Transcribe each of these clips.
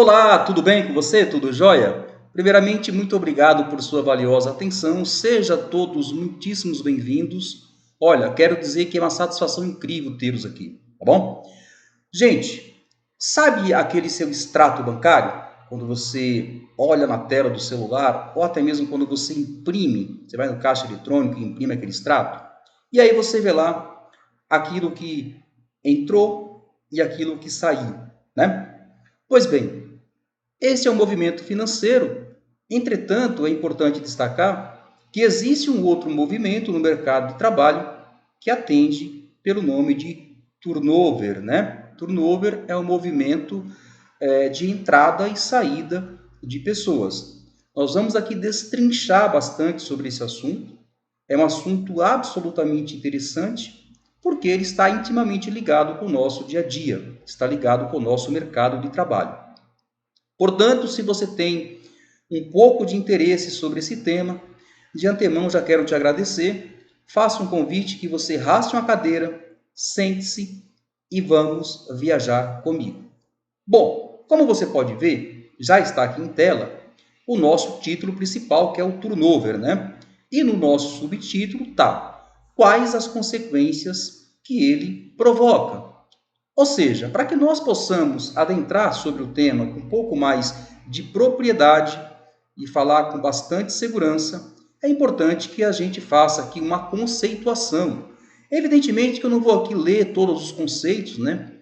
Olá, tudo bem com você? Tudo jóia? Primeiramente, muito obrigado por sua valiosa atenção. Seja todos muitíssimos bem-vindos. Olha, quero dizer que é uma satisfação incrível tê-los aqui, tá bom? Gente, sabe aquele seu extrato bancário? Quando você olha na tela do celular, ou até mesmo quando você imprime, você vai no caixa eletrônico e imprime aquele extrato, e aí você vê lá aquilo que entrou e aquilo que saiu, né? Pois bem, esse é um movimento financeiro. Entretanto, é importante destacar que existe um outro movimento no mercado de trabalho que atende pelo nome de turnover, né? Turnover é um movimento de entrada e saída de pessoas. Nós vamos aqui destrinchar bastante sobre esse assunto. É um assunto absolutamente interessante porque ele está intimamente ligado com o nosso dia a dia, está ligado com o nosso mercado de trabalho. Portanto, se você tem um pouco de interesse sobre esse tema, de antemão já quero te agradecer. Faça um convite que você raste uma cadeira, sente-se e vamos viajar comigo. Bom, como você pode ver, já está aqui em tela o nosso título principal, que é o turnover, né? E no nosso subtítulo tá: quais as consequências que ele provoca? Ou seja, para que nós possamos adentrar sobre o tema com um pouco mais de propriedade e falar com bastante segurança, é importante que a gente faça aqui uma conceituação. Evidentemente que eu não vou aqui ler todos os conceitos, né,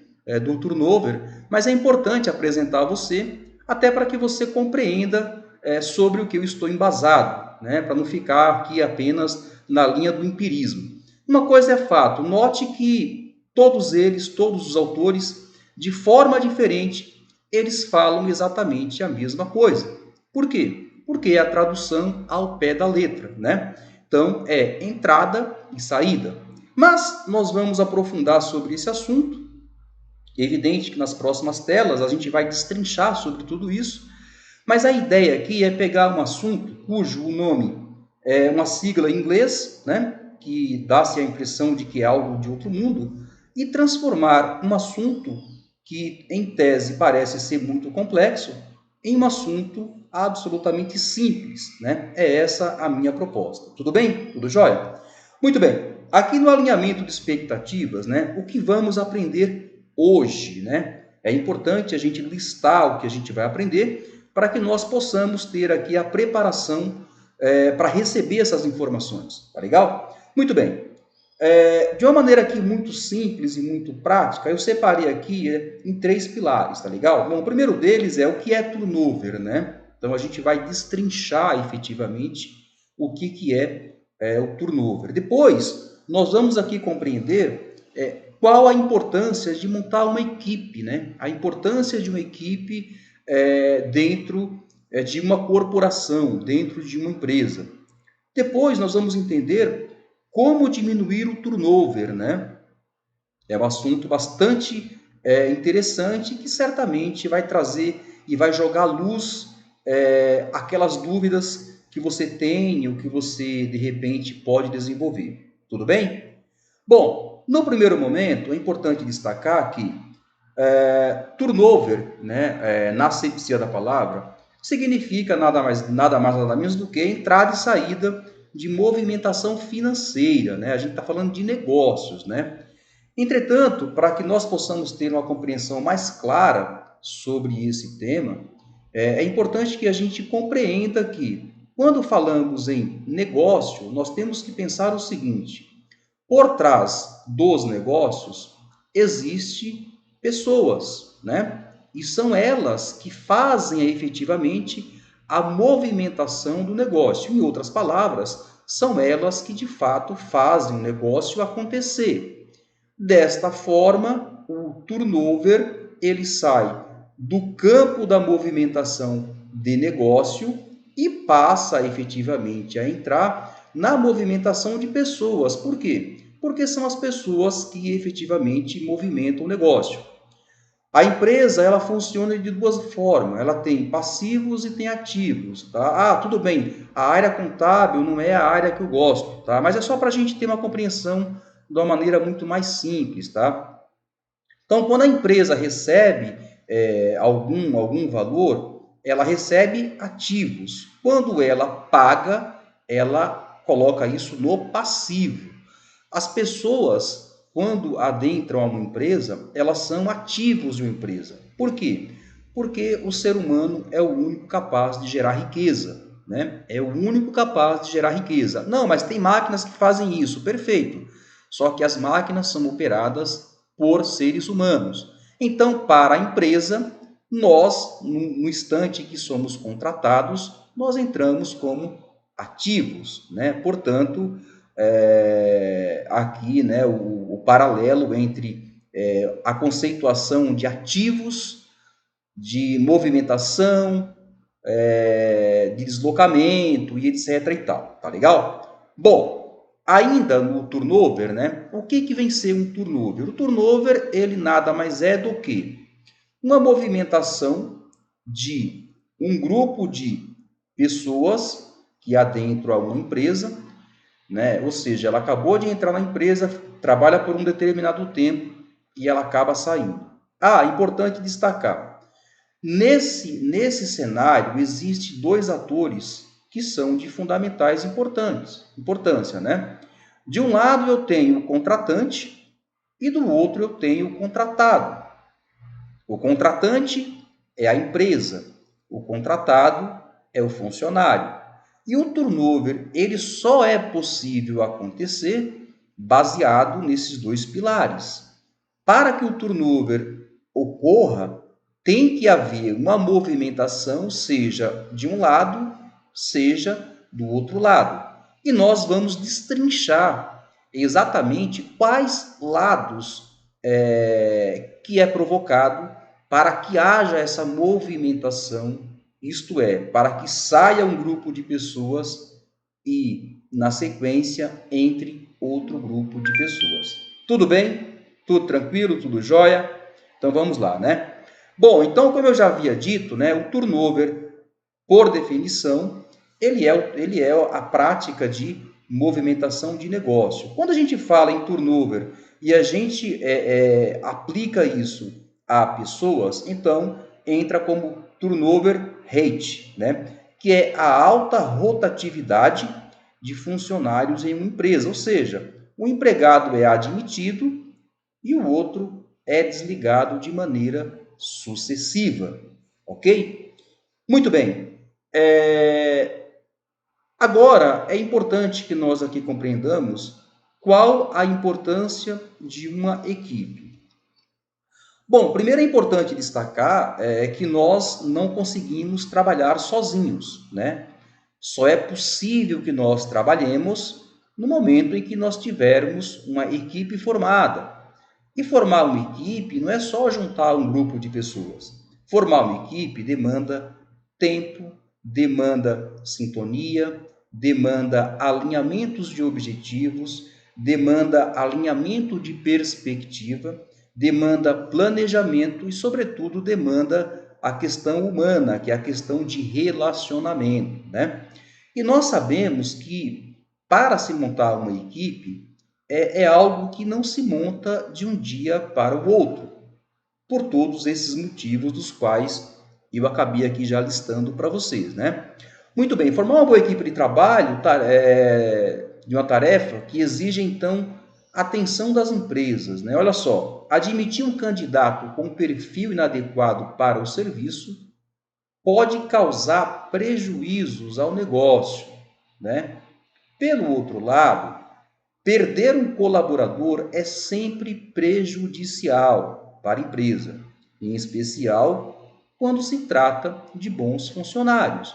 do turnover, mas é importante apresentar a você, até para que você compreenda sobre o que eu estou embasado, né, para não ficar aqui apenas na linha do empirismo. Uma coisa é fato, note que todos eles, todos os autores, de forma diferente, eles falam exatamente a mesma coisa. Por quê? Porque é a tradução ao pé da letra, né? Então, é entrada e saída. Mas nós vamos aprofundar sobre esse assunto. É evidente que nas próximas telas a gente vai destrinchar sobre tudo isso, mas a ideia aqui é pegar um assunto cujo o nome é uma sigla em inglês, né, que dá-se a impressão de que é algo de outro mundo, e transformar um assunto que, em tese, parece ser muito complexo, em um assunto absolutamente simples, né? É essa a minha proposta. Tudo bem? Tudo jóia? Muito bem. Aqui no alinhamento de expectativas, né, o que vamos aprender hoje, né? É importante a gente listar o que a gente vai aprender para que nós possamos ter aqui a preparação para receber essas informações. Tá legal? Muito bem. De uma maneira aqui muito simples e muito prática, eu separei aqui em três pilares, tá legal? Bom, o primeiro deles é o que é turnover, né? Então a gente vai destrinchar efetivamente o que é o turnover. Depois, nós vamos aqui compreender qual a importância de montar uma equipe, né? A importância de uma equipe dentro de uma corporação, dentro de uma empresa. Depois nós vamos entender como diminuir o turnover, né? É um assunto bastante interessante que certamente vai trazer e vai jogar à luz aquelas dúvidas que você tem ou que você de repente pode desenvolver. Tudo bem? Bom, no primeiro momento é importante destacar que turnover, né, na acepção da palavra, significa nada mais, nada menos do que entrada e saída de movimentação financeira, né? A gente está falando de negócios, né? Entretanto, para que nós possamos ter uma compreensão mais clara sobre esse tema, é importante que a gente compreenda que, quando falamos em negócio, nós temos que pensar o seguinte: por trás dos negócios existe pessoas, né? E são elas que fazem efetivamente a movimentação do negócio. Em outras palavras, são elas que de fato fazem o negócio acontecer. Desta forma, o turnover ele sai do campo da movimentação de negócio e passa efetivamente a entrar na movimentação de pessoas. Por quê? Porque são as pessoas que efetivamente movimentam o negócio. A empresa ela funciona de duas formas, ela tem passivos e tem ativos, tá? Ah, tudo bem, a área contábil não é a área que eu gosto, tá? Mas é só para a gente ter uma compreensão de uma maneira muito mais simples, tá? Então, quando a empresa recebe algum valor, ela recebe ativos. Quando ela paga, ela coloca isso no passivo. As pessoas, quando adentram a uma empresa, elas são ativos de uma empresa. Por quê? Porque o ser humano é o único capaz de gerar riqueza, né? É o único capaz de gerar riqueza. Não, mas tem máquinas que fazem isso, perfeito. Só que as máquinas são operadas por seres humanos. Então, para a empresa, nós, no instante que somos contratados, nós entramos como ativos, né? Portanto, aqui, né, o paralelo entre a conceituação de ativos, de movimentação, de deslocamento e etc e tal, tá legal? Bom, ainda no turnover, né, o que vem ser um turnover? O turnover, ele nada mais é do que uma movimentação de um grupo de pessoas que adentram a uma empresa, né? Ou seja, ela acabou de entrar na empresa, trabalha por um determinado tempo e ela acaba saindo. Importante destacar, nesse cenário existe dois atores que são de fundamentais importância, né? De um lado eu tenho o contratante e do outro eu tenho o contratado. O contratante é a empresa, o contratado é o funcionário. E o turnover, ele só é possível acontecer baseado nesses dois pilares. Para que o turnover ocorra, tem que haver uma movimentação, seja de um lado, seja do outro lado. E nós vamos destrinchar exatamente quais lados que é provocado para que haja essa movimentação, isto é, para que saia um grupo de pessoas e, na sequência, entre outro grupo de pessoas. Tudo bem? Tudo tranquilo? Tudo jóia? Então vamos lá, né? Bom, então, como eu já havia dito, né, o turnover, por definição, ele é a prática de movimentação de negócio. Quando a gente fala em turnover e a gente aplica isso a pessoas, então entra como turnover rate, né? Que é a alta rotatividade de funcionários em uma empresa, ou seja, o empregado é admitido e o outro é desligado de maneira sucessiva, ok? Muito bem. Agora, é importante que nós aqui compreendamos qual a importância de uma equipe. Bom, primeiro é importante destacar que nós não conseguimos trabalhar sozinhos, né? Só é possível que nós trabalhemos no momento em que nós tivermos uma equipe formada. E formar uma equipe não é só juntar um grupo de pessoas. Formar uma equipe demanda tempo, demanda sintonia, demanda alinhamentos de objetivos, demanda alinhamento de perspectiva, demanda planejamento e, sobretudo, demanda a questão humana, que é a questão de relacionamento, né? E nós sabemos que para se montar uma equipe é algo que não se monta de um dia para o outro, por todos esses motivos dos quais eu acabei aqui já listando para vocês, né? Muito bem, formar uma boa equipe de trabalho de uma tarefa que exige, então, atenção das empresas, né? Olha só, admitir um candidato com perfil inadequado para o serviço pode causar prejuízos ao negócio, né? Pelo outro lado, perder um colaborador é sempre prejudicial para a empresa, em especial quando se trata de bons funcionários.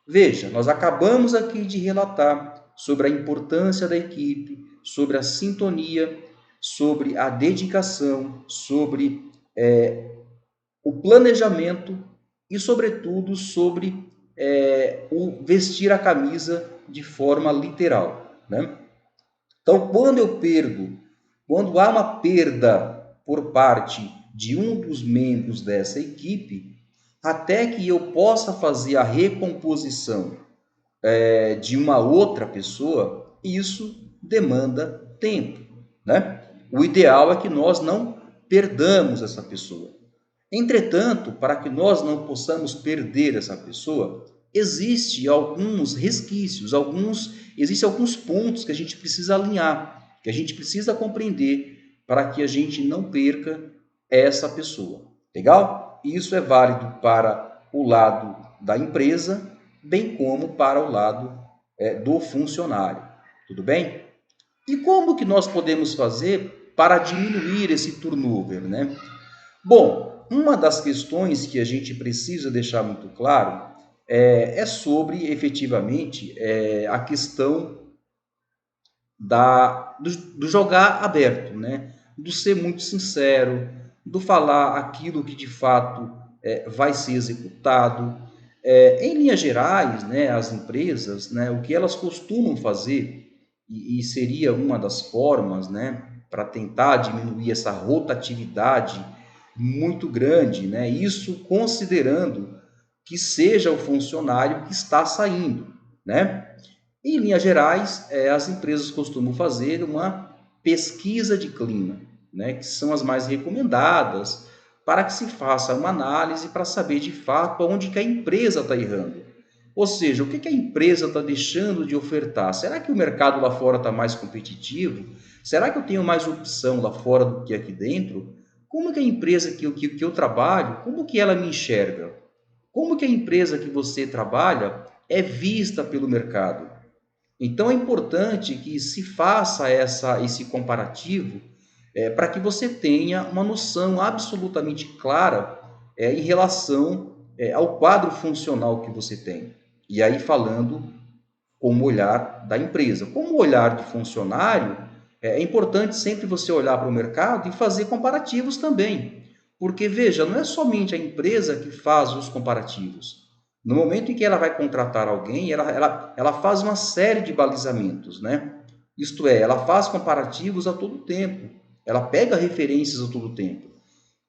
Veja, nós acabamos aqui de relatar sobre a importância da equipe, sobre a sintonia, sobre a dedicação, sobre o planejamento e, sobretudo, sobre o vestir a camisa de forma literal, né? Então, quando há uma perda por parte de um dos membros dessa equipe, até que eu possa fazer a recomposição de uma outra pessoa, isso demanda tempo, né? O ideal é que nós não perdamos essa pessoa. Entretanto, para que nós não possamos perder essa pessoa, existem alguns resquícios, existem alguns pontos que a gente precisa alinhar, que a gente precisa compreender para que a gente não perca essa pessoa. Legal? Isso é válido para o lado da empresa, bem como para o lado do funcionário. Tudo bem? E como que nós podemos fazer para diminuir esse turnover, né? Bom, uma das questões que a gente precisa deixar muito claro é sobre, efetivamente, a questão do jogar aberto, né? Do ser muito sincero, do falar aquilo que de fato vai ser executado. Em linhas gerais, né, as empresas, né, o que elas costumam fazer, e seria uma das formas, né, para tentar diminuir essa rotatividade muito grande, né, isso considerando que seja o funcionário que está saindo, né? Em linhas gerais, as empresas costumam fazer uma pesquisa de clima, né, que são as mais recomendadas, para que se faça uma análise para saber de fato onde que a empresa está errando. Ou seja, o que que a empresa está deixando de ofertar? Será que o mercado lá fora está mais competitivo? Será que eu tenho mais opção lá fora do que aqui dentro? Como que a empresa que eu trabalho, como que ela me enxerga? Como que a empresa que você trabalha é vista pelo mercado? Então é importante que se faça esse comparativo para que você tenha uma noção absolutamente clara em relação ao quadro funcional que você tem. E aí falando como olhar da empresa. Como olhar de funcionário, é importante sempre você olhar para o mercado e fazer comparativos também. Porque, veja, não é somente a empresa que faz os comparativos. No momento em que ela vai contratar alguém, ela faz uma série de balizamentos, né? Isto é, ela faz comparativos a todo tempo. Ela pega referências a todo tempo.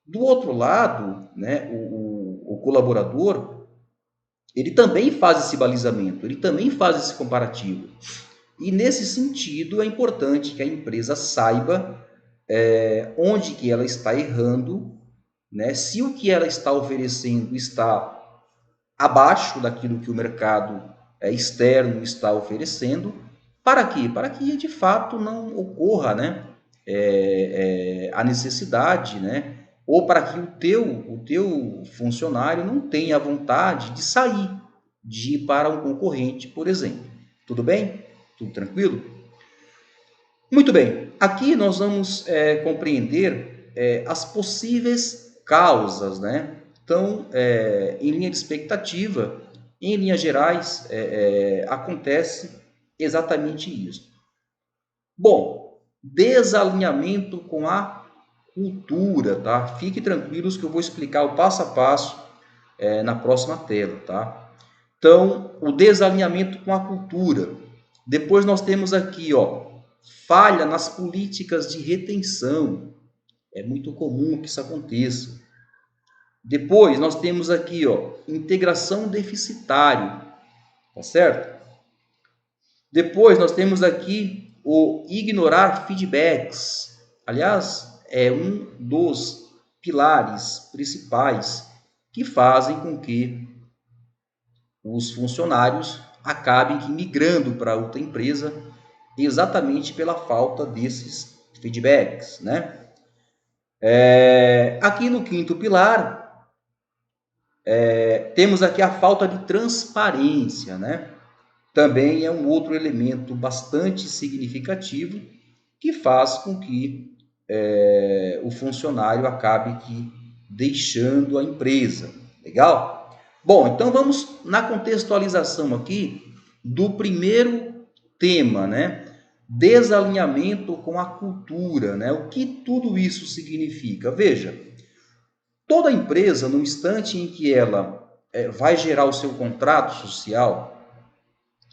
Do outro lado, né, o colaborador, ele também faz esse balizamento, ele também faz esse comparativo. E nesse sentido, é importante que a empresa saiba onde que ela está errando, né? Se o que ela está oferecendo está abaixo daquilo que o mercado externo está oferecendo. Para quê? Para que de fato não ocorra, né, a necessidade, né, ou para que o teu funcionário não tenha vontade de sair, de ir para um concorrente, por exemplo. Tudo bem? Tudo tranquilo? Muito bem. Aqui nós vamos compreender as possíveis causas, né? Então, em linha de expectativa, em linhas gerais, acontece exatamente isso. Bom, desalinhamento com a cultura, tá? Fique tranquilos que eu vou explicar o passo a passo na próxima tela, tá? Então, o desalinhamento com a cultura. Depois nós temos aqui, ó, falha nas políticas de retenção. É muito comum que isso aconteça. Depois nós temos aqui, ó, integração deficitária, tá certo? Depois nós temos aqui o ignorar feedbacks. Aliás, é um dos pilares principais que fazem com que os funcionários acabem migrando para outra empresa exatamente pela falta desses feedbacks, né? Aqui no quinto pilar, temos aqui a falta de transparência, né? Também é um outro elemento bastante significativo que faz com que o funcionário acabe deixando a empresa. Legal? Bom, então vamos na contextualização aqui do primeiro tema, né? Desalinhamento com a cultura, né? O que tudo isso significa? Veja, toda empresa, no instante em que ela vai gerar o seu contrato social,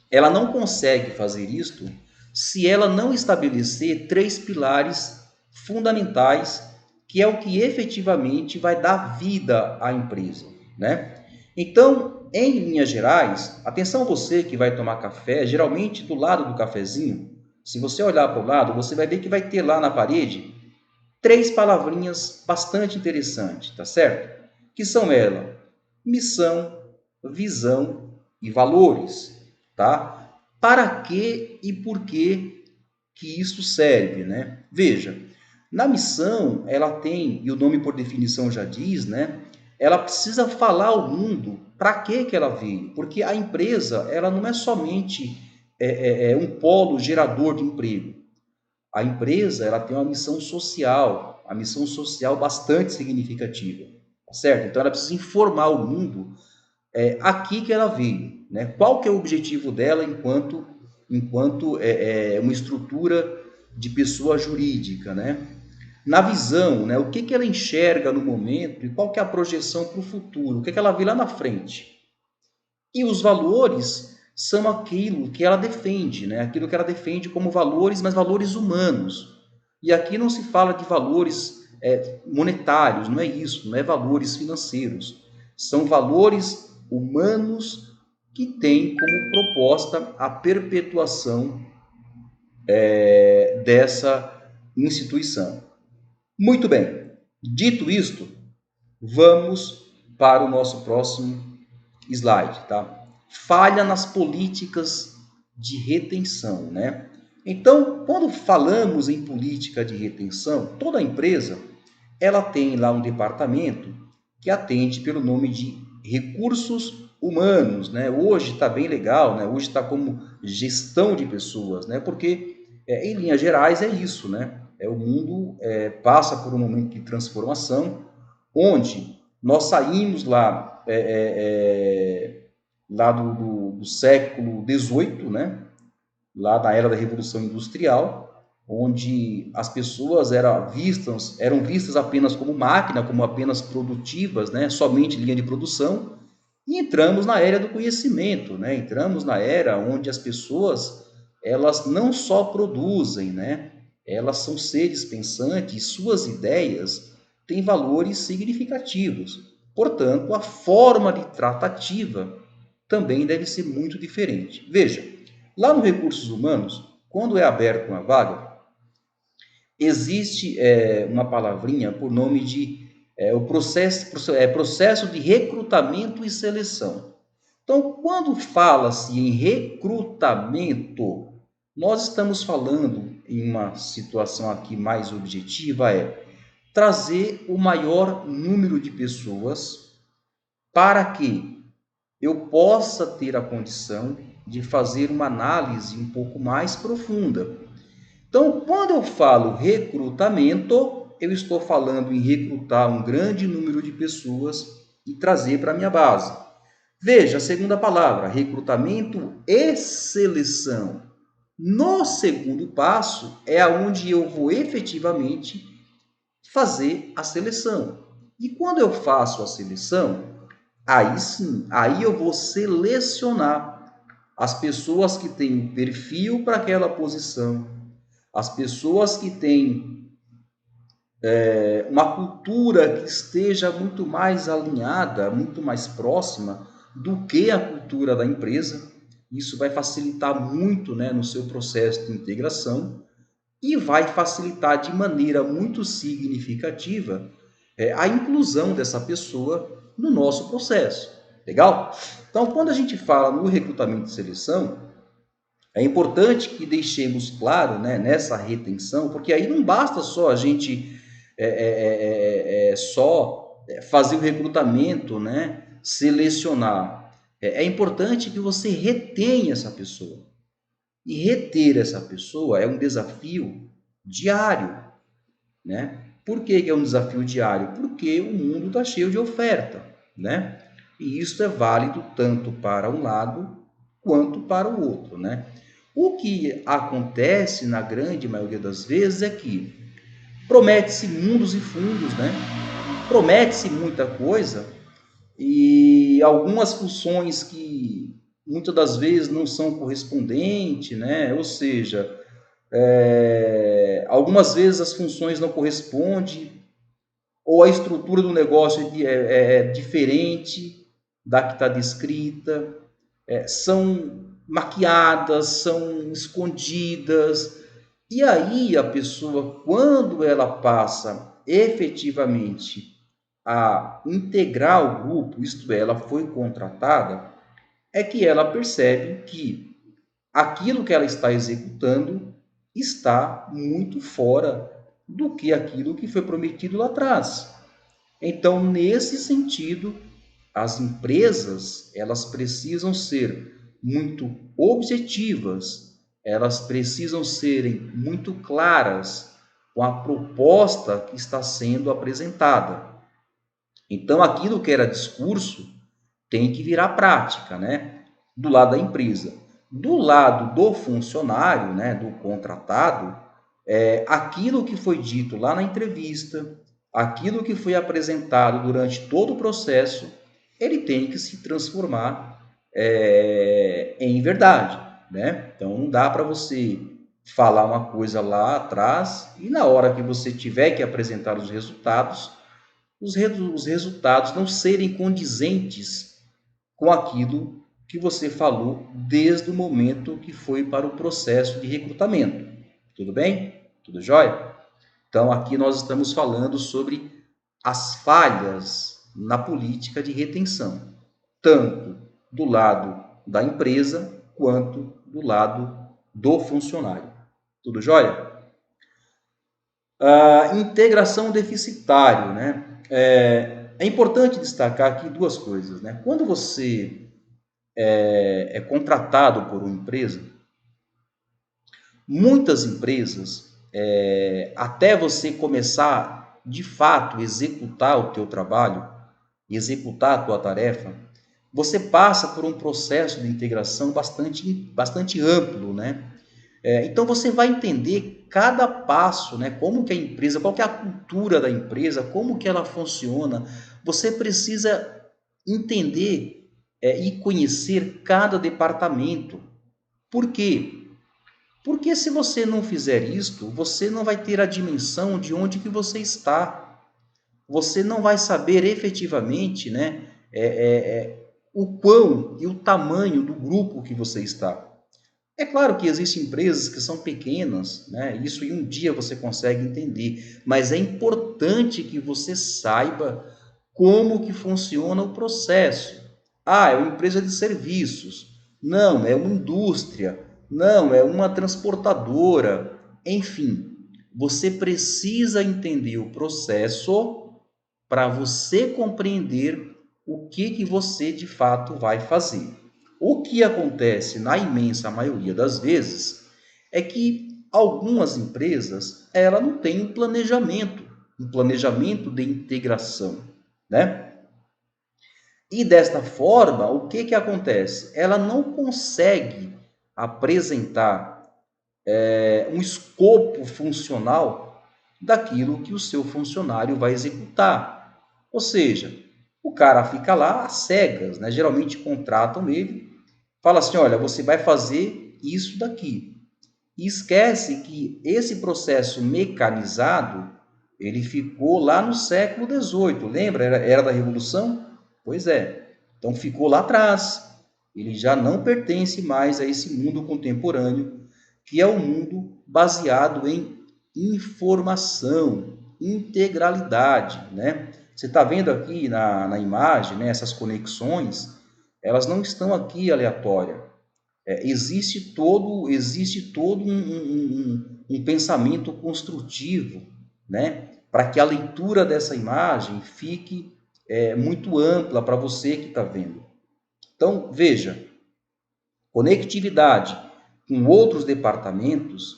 ela não consegue fazer isto se ela não estabelecer três pilares fundamentais, que é o que efetivamente vai dar vida à empresa, né? Então, em linhas gerais, atenção você que vai tomar café, geralmente do lado do cafezinho, se você olhar para o lado, você vai ver que vai ter lá na parede três palavrinhas bastante interessantes, tá certo? Que são elas: missão, visão e valores, tá? Para que e por que isso serve, né? Veja, na missão, ela tem, e o nome por definição já diz, né? Ela precisa falar ao mundo para que ela veio. Porque a empresa, ela não é somente um polo gerador de emprego. A empresa, ela tem uma missão social, a missão social bastante significativa, tá certo? Então, ela precisa informar o mundo aqui que ela veio, né? Qual que é o objetivo dela enquanto uma estrutura de pessoa jurídica, né? Na visão, né? O que ela enxerga no momento e qual que é a projeção para o futuro, o que ela vê lá na frente. E os valores são aquilo que ela defende, né? Aquilo que ela defende como valores, mas valores humanos. E aqui não se fala de valores monetários, não é isso, não é valores financeiros. São valores humanos que têm como proposta a perpetuação dessa instituição. Muito bem, dito isto, vamos para o nosso próximo slide, tá? Falha nas políticas de retenção, né? Então, quando falamos em política de retenção, toda empresa ela tem lá um departamento que atende pelo nome de recursos humanos, né? Hoje está bem legal, né? Hoje está como gestão de pessoas, né? Porque em linhas gerais é isso, né? O mundo passa por um momento de transformação onde nós saímos lá do século XVIII, né? Lá na era da Revolução Industrial, onde as pessoas eram vistas apenas como máquina, como apenas produtivas, né? Somente linha de produção, e entramos na era do conhecimento, né? Entramos na era onde as pessoas elas não só produzem, né? Elas são seres pensantes, suas ideias têm valores significativos. Portanto, a forma de tratativa também deve ser muito diferente. Veja, lá no Recursos Humanos, quando é aberta uma vaga, existe uma palavrinha por nome de o processo de recrutamento e seleção. Então, quando fala-se em recrutamento, nós estamos falando em uma situação aqui mais objetiva, trazer o maior número de pessoas para que eu possa ter a condição de fazer uma análise um pouco mais profunda. Então, quando eu falo recrutamento, eu estou falando em recrutar um grande número de pessoas e trazer para a minha base. Veja a segunda palavra, recrutamento e seleção. No segundo passo é onde eu vou efetivamente fazer a seleção. E quando eu faço a seleção, aí sim, aí eu vou selecionar as pessoas que têm perfil para aquela posição, as pessoas que têm uma cultura que esteja muito mais alinhada, muito mais próxima do que a cultura da empresa. Isso vai facilitar muito, né, no seu processo de integração e vai facilitar de maneira muito significativa a inclusão dessa pessoa no nosso processo. Legal? Então, quando a gente fala no recrutamento e seleção, é importante que deixemos claro, né, nessa retenção, porque aí não basta só a gente só fazer o recrutamento, né, selecionar. É importante que você retenha essa pessoa. E reter essa pessoa é um desafio diário, né? Por que é um desafio diário? Porque o mundo está cheio de oferta, né? E isso é válido tanto para um lado quanto para o outro, né? O que acontece na grande maioria das vezes é que promete-se mundos e fundos, né? Promete-se muita coisa e algumas funções que muitas das vezes não são correspondentes, né? Ou seja, algumas vezes as funções não correspondem ou a estrutura do negócio é diferente da que está descrita, são maquiadas, são escondidas, E aí a pessoa, quando ela passa efetivamente a integrar o grupo, isto é, ela foi contratada, é que ela percebe que aquilo que ela está executando está muito fora do que aquilo que foi prometido lá atrás. Então, nesse sentido, as empresas, elas precisam ser muito objetivas, elas precisam serem muito claras com a proposta que está sendo apresentada. Então, aquilo que era discurso tem que virar prática, né? Do lado da empresa. Do lado do funcionário, né, do contratado, aquilo que foi dito lá na entrevista, aquilo que foi apresentado durante todo o processo, ele tem que se transformar em verdade, né? Então não dá para você falar uma coisa lá atrás e na hora que você tiver que apresentar os resultados, os resultados não serem condizentes com aquilo que você falou desde o momento que foi para o processo de recrutamento. Tudo bem? Tudo jóia? Então, aqui nós estamos falando sobre as falhas na política de retenção, tanto do lado da empresa quanto do lado do funcionário. Tudo jóia? A integração deficitária, né? É importante destacar aqui duas coisas, né? Quando você é contratado por uma empresa, muitas empresas, até você começar de fato executar o teu trabalho, executar a tua tarefa, você passa por um processo de integração bastante amplo, né? Então você vai entender cada passo, né? Como que a empresa, qual que é a cultura da empresa, como que ela funciona. Você precisa entender e conhecer cada departamento. Por quê? Porque se você não fizer isto, você não vai ter a dimensão de onde que você está. Você não vai saber efetivamente, né, o quão e o tamanho do grupo que você está. É claro que existem empresas que são pequenas, né? Isso em um dia você consegue entender, mas é importante que você saiba como que funciona o processo. Ah, é uma empresa de serviços. Não, é uma indústria. Não, é uma transportadora. Enfim, você precisa entender o processo para você compreender o que você de fato vai fazer. O que acontece na imensa maioria das vezes é que algumas empresas ela não têm um planejamento de integração, né? E desta forma, o que acontece? Ela não consegue apresentar um escopo funcional daquilo que o seu funcionário vai executar. Ou seja, o cara fica lá às cegas, né? Geralmente contratam ele, fala assim, olha, você vai fazer isso daqui. E esquece que esse processo mecanizado, ele ficou lá no século XVIII, lembra? Era da Revolução? Pois é. Então ficou lá atrás. Ele já não pertence mais a esse mundo contemporâneo, que é um mundo baseado em informação, integralidade, né? Você está vendo aqui na imagem, né, essas conexões, elas não estão aqui aleatórias. Existe todo um pensamento construtivo, né? Para que a leitura dessa imagem fique muito ampla para você que está vendo. Então, veja, conectividade com outros departamentos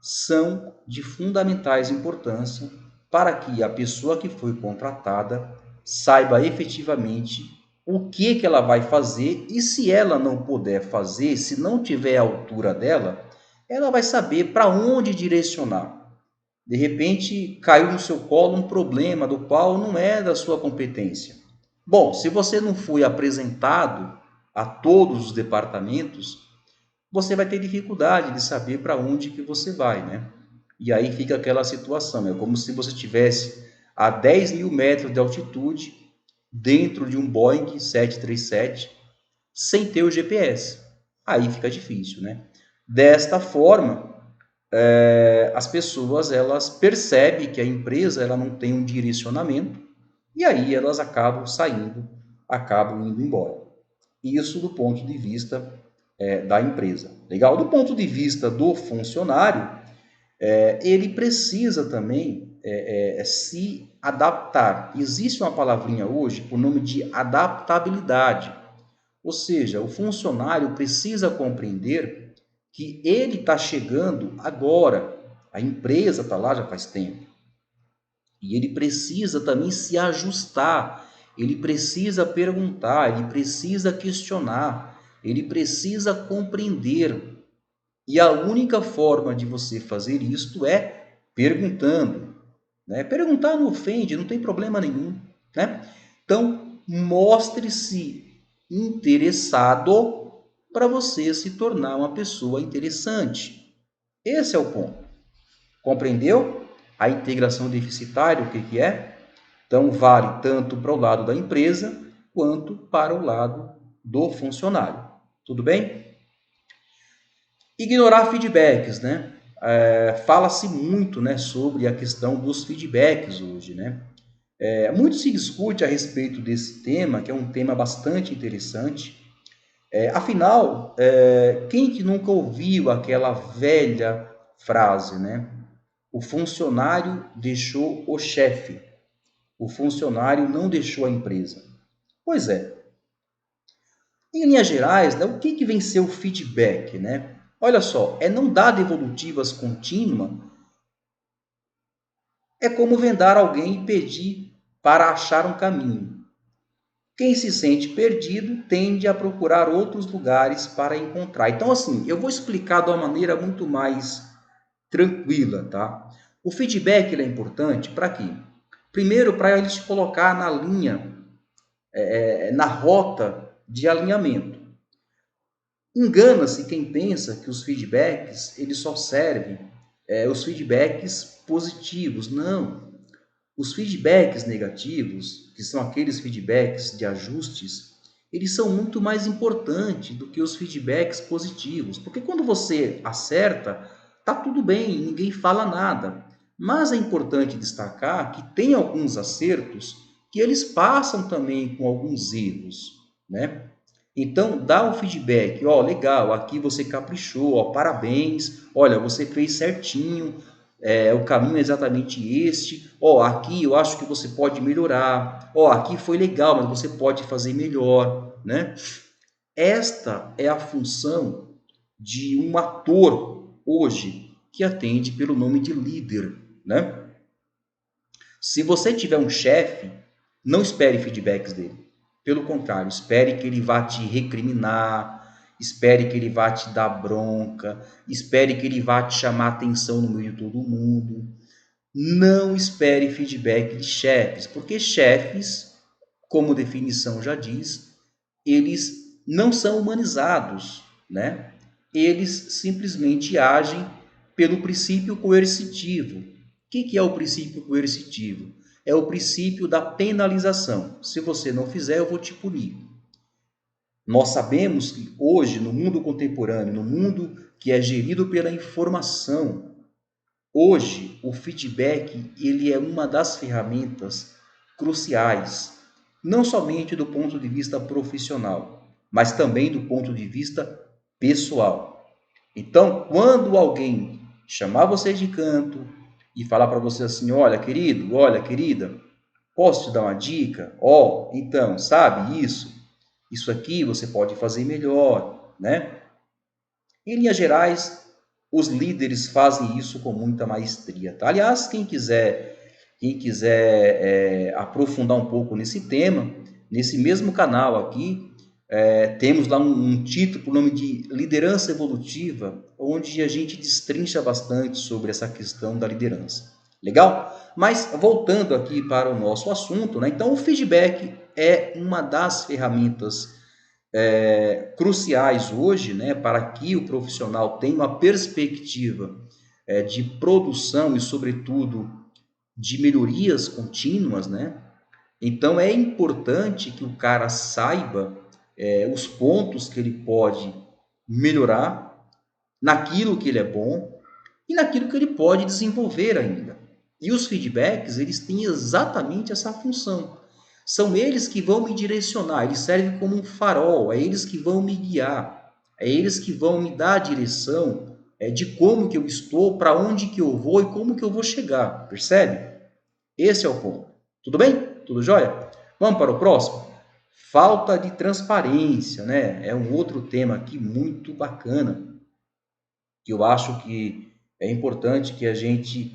são de fundamentais importância para que a pessoa que foi contratada saiba efetivamente o que ela vai fazer e se ela não puder fazer, se não tiver a altura dela, ela vai saber para onde direcionar. De repente, caiu no seu colo um problema do qual não é da sua competência. Bom, se você não foi apresentado a todos os departamentos, você vai ter dificuldade de saber para onde que você vai, né? E aí fica aquela situação, é como se você estivesse a 10 mil metros de altitude dentro de um Boeing 737 sem ter o GPS. Aí fica difícil, né? Desta forma, as pessoas elas percebem que a empresa ela não tem um direcionamento e aí elas acabam saindo, acabam indo embora. Isso do ponto de vista da empresa. Legal? Do ponto de vista do funcionário, ele precisa também se adaptar. Existe uma palavrinha hoje por nome de adaptabilidade. Ou seja, o funcionário precisa compreender que ele está chegando agora, a empresa está lá já faz tempo. E ele precisa também se ajustar, ele precisa perguntar, ele precisa questionar, ele precisa compreender. E a única forma de você fazer isto é perguntando. Né? Perguntar não ofende, não tem problema nenhum. Né? Então, mostre-se interessado para você se tornar uma pessoa interessante. Esse é o ponto. Compreendeu? A integração deficitária, o que é? Então, vale tanto para o lado da empresa quanto para o lado do funcionário. Tudo bem? Ignorar feedbacks, né? Fala-se muito, né, sobre a questão dos feedbacks hoje, né? Muito se discute a respeito desse tema, que é um tema bastante interessante. Afinal, quem que nunca ouviu aquela velha frase, né? O funcionário deixou o chefe, o funcionário não deixou a empresa. Pois é. Em linhas gerais, né, o que vem ser o feedback, né? Olha só, não dar devolutivas contínua é como vendar alguém e pedir para achar um caminho. Quem se sente perdido tende a procurar outros lugares para encontrar. Então, assim, eu vou explicar de uma maneira muito mais tranquila, tá? O feedback ele é importante para quê? Primeiro, para ele te colocar na linha, na rota de alinhamento. Engana-se quem pensa que os feedbacks eles só servem os feedbacks positivos. Não. Os feedbacks negativos, que são aqueles feedbacks de ajustes, eles são muito mais importantes do que os feedbacks positivos. Porque quando você acerta, tá tudo bem, ninguém fala nada. Mas é importante destacar que tem alguns acertos que eles passam também com alguns erros, né? Então, dá um feedback, ó, legal, aqui você caprichou, ó, parabéns, olha, você fez certinho, o caminho é exatamente este, ó, aqui eu acho que você pode melhorar, ó, aqui foi legal, mas você pode fazer melhor, né? Esta é a função de um ator hoje que atende pelo nome de líder, né? Se você tiver um chefe, não espere feedbacks dele. Pelo contrário, espere que ele vá te recriminar, espere que ele vá te dar bronca, espere que ele vá te chamar atenção no meio de todo mundo. Não espere feedback de chefes, porque chefes, como definição já diz, eles não são humanizados, né? Eles simplesmente agem pelo princípio coercitivo. O que é o princípio coercitivo? É o princípio da penalização. Se você não fizer, eu vou te punir. Nós sabemos que hoje, no mundo contemporâneo, no mundo que é gerido pela informação, hoje o feedback ele é uma das ferramentas cruciais, não somente do ponto de vista profissional, mas também do ponto de vista pessoal. Então, quando alguém chamar você de canto e falar para você assim, olha, querido, olha, querida, posso te dar uma dica? Ó, então, sabe isso? Isso aqui você pode fazer melhor, né? Em linhas gerais, os líderes fazem isso com muita maestria. Tá? Aliás, quem quiser aprofundar um pouco nesse tema, nesse mesmo canal aqui, temos lá um título por nome de Liderança Evolutiva, onde a gente destrincha bastante sobre essa questão da liderança. Legal? Mas voltando aqui para o nosso assunto, né? Então o feedback é uma das ferramentas cruciais hoje, né, para que o profissional tenha uma perspectiva de produção e, sobretudo, de melhorias contínuas, né? Então é importante que o cara saiba os pontos que ele pode melhorar naquilo que ele é bom e naquilo que ele pode desenvolver ainda. E os feedbacks, eles têm exatamente essa função. São eles que vão me direcionar, eles servem como um farol, é eles que vão me guiar, é eles que vão me dar a direção de como que eu estou, para onde que eu vou e como que eu vou chegar, percebe? Esse é o ponto. Tudo bem? Tudo jóia? Vamos para o próximo? Falta de transparência, né? É um outro tema aqui muito bacana, que eu acho que é importante que a gente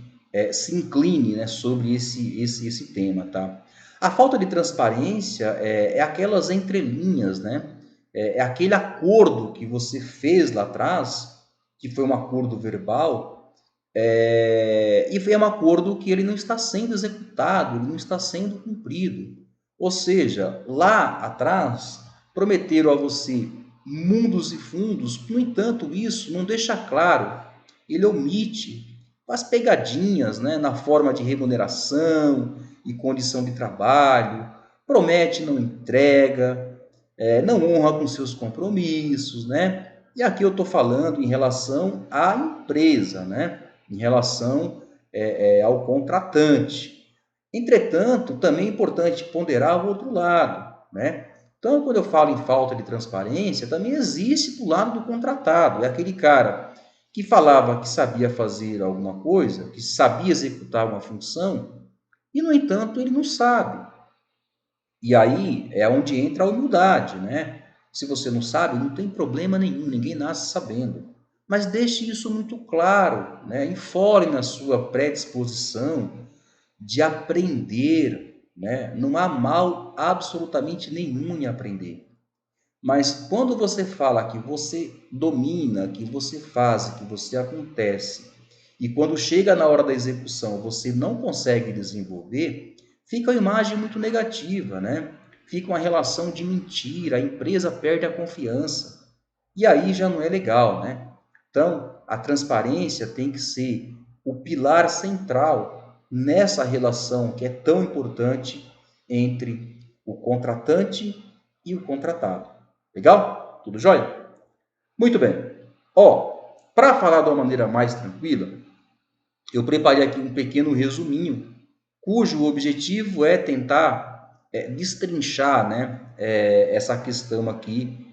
se incline, né, sobre esse tema, tá? A falta de transparência é aquelas entrelinhas, né? É aquele acordo que você fez lá atrás, que foi um acordo verbal, e foi um acordo que ele não está sendo executado, ele não está sendo cumprido. Ou seja, lá atrás, prometeram a você mundos e fundos, no entanto, isso não deixa claro, ele omite, faz pegadinhas, né, na forma de remuneração e condição de trabalho, promete, não entrega, não honra com seus compromissos, né? E aqui eu estou falando em relação à empresa, né? Em relação ao contratante. Entretanto, também é importante ponderar o outro lado, né? Então, quando eu falo em falta de transparência, também existe do lado do contratado. É aquele cara que falava que sabia fazer alguma coisa, que sabia executar uma função, e, no entanto, ele não sabe. E aí é onde entra a humildade, né? Se você não sabe, não tem problema nenhum, ninguém nasce sabendo. Mas deixe isso muito claro, né? Informe a sua predisposição de aprender, né? Não há mal absolutamente nenhum em aprender. Mas quando você fala que você domina, que você faz, que você acontece, e quando chega na hora da execução você não consegue desenvolver, fica uma imagem muito negativa, né? Fica uma relação de mentira, a empresa perde a confiança. E aí já não é legal, né? Então, a transparência tem que ser o pilar central nessa relação que é tão importante entre o contratante e o contratado. Legal? Tudo jóia? Muito bem. Ó, para falar de uma maneira mais tranquila, eu preparei aqui um pequeno resuminho, cujo objetivo é tentar destrinchar, né, essa questão aqui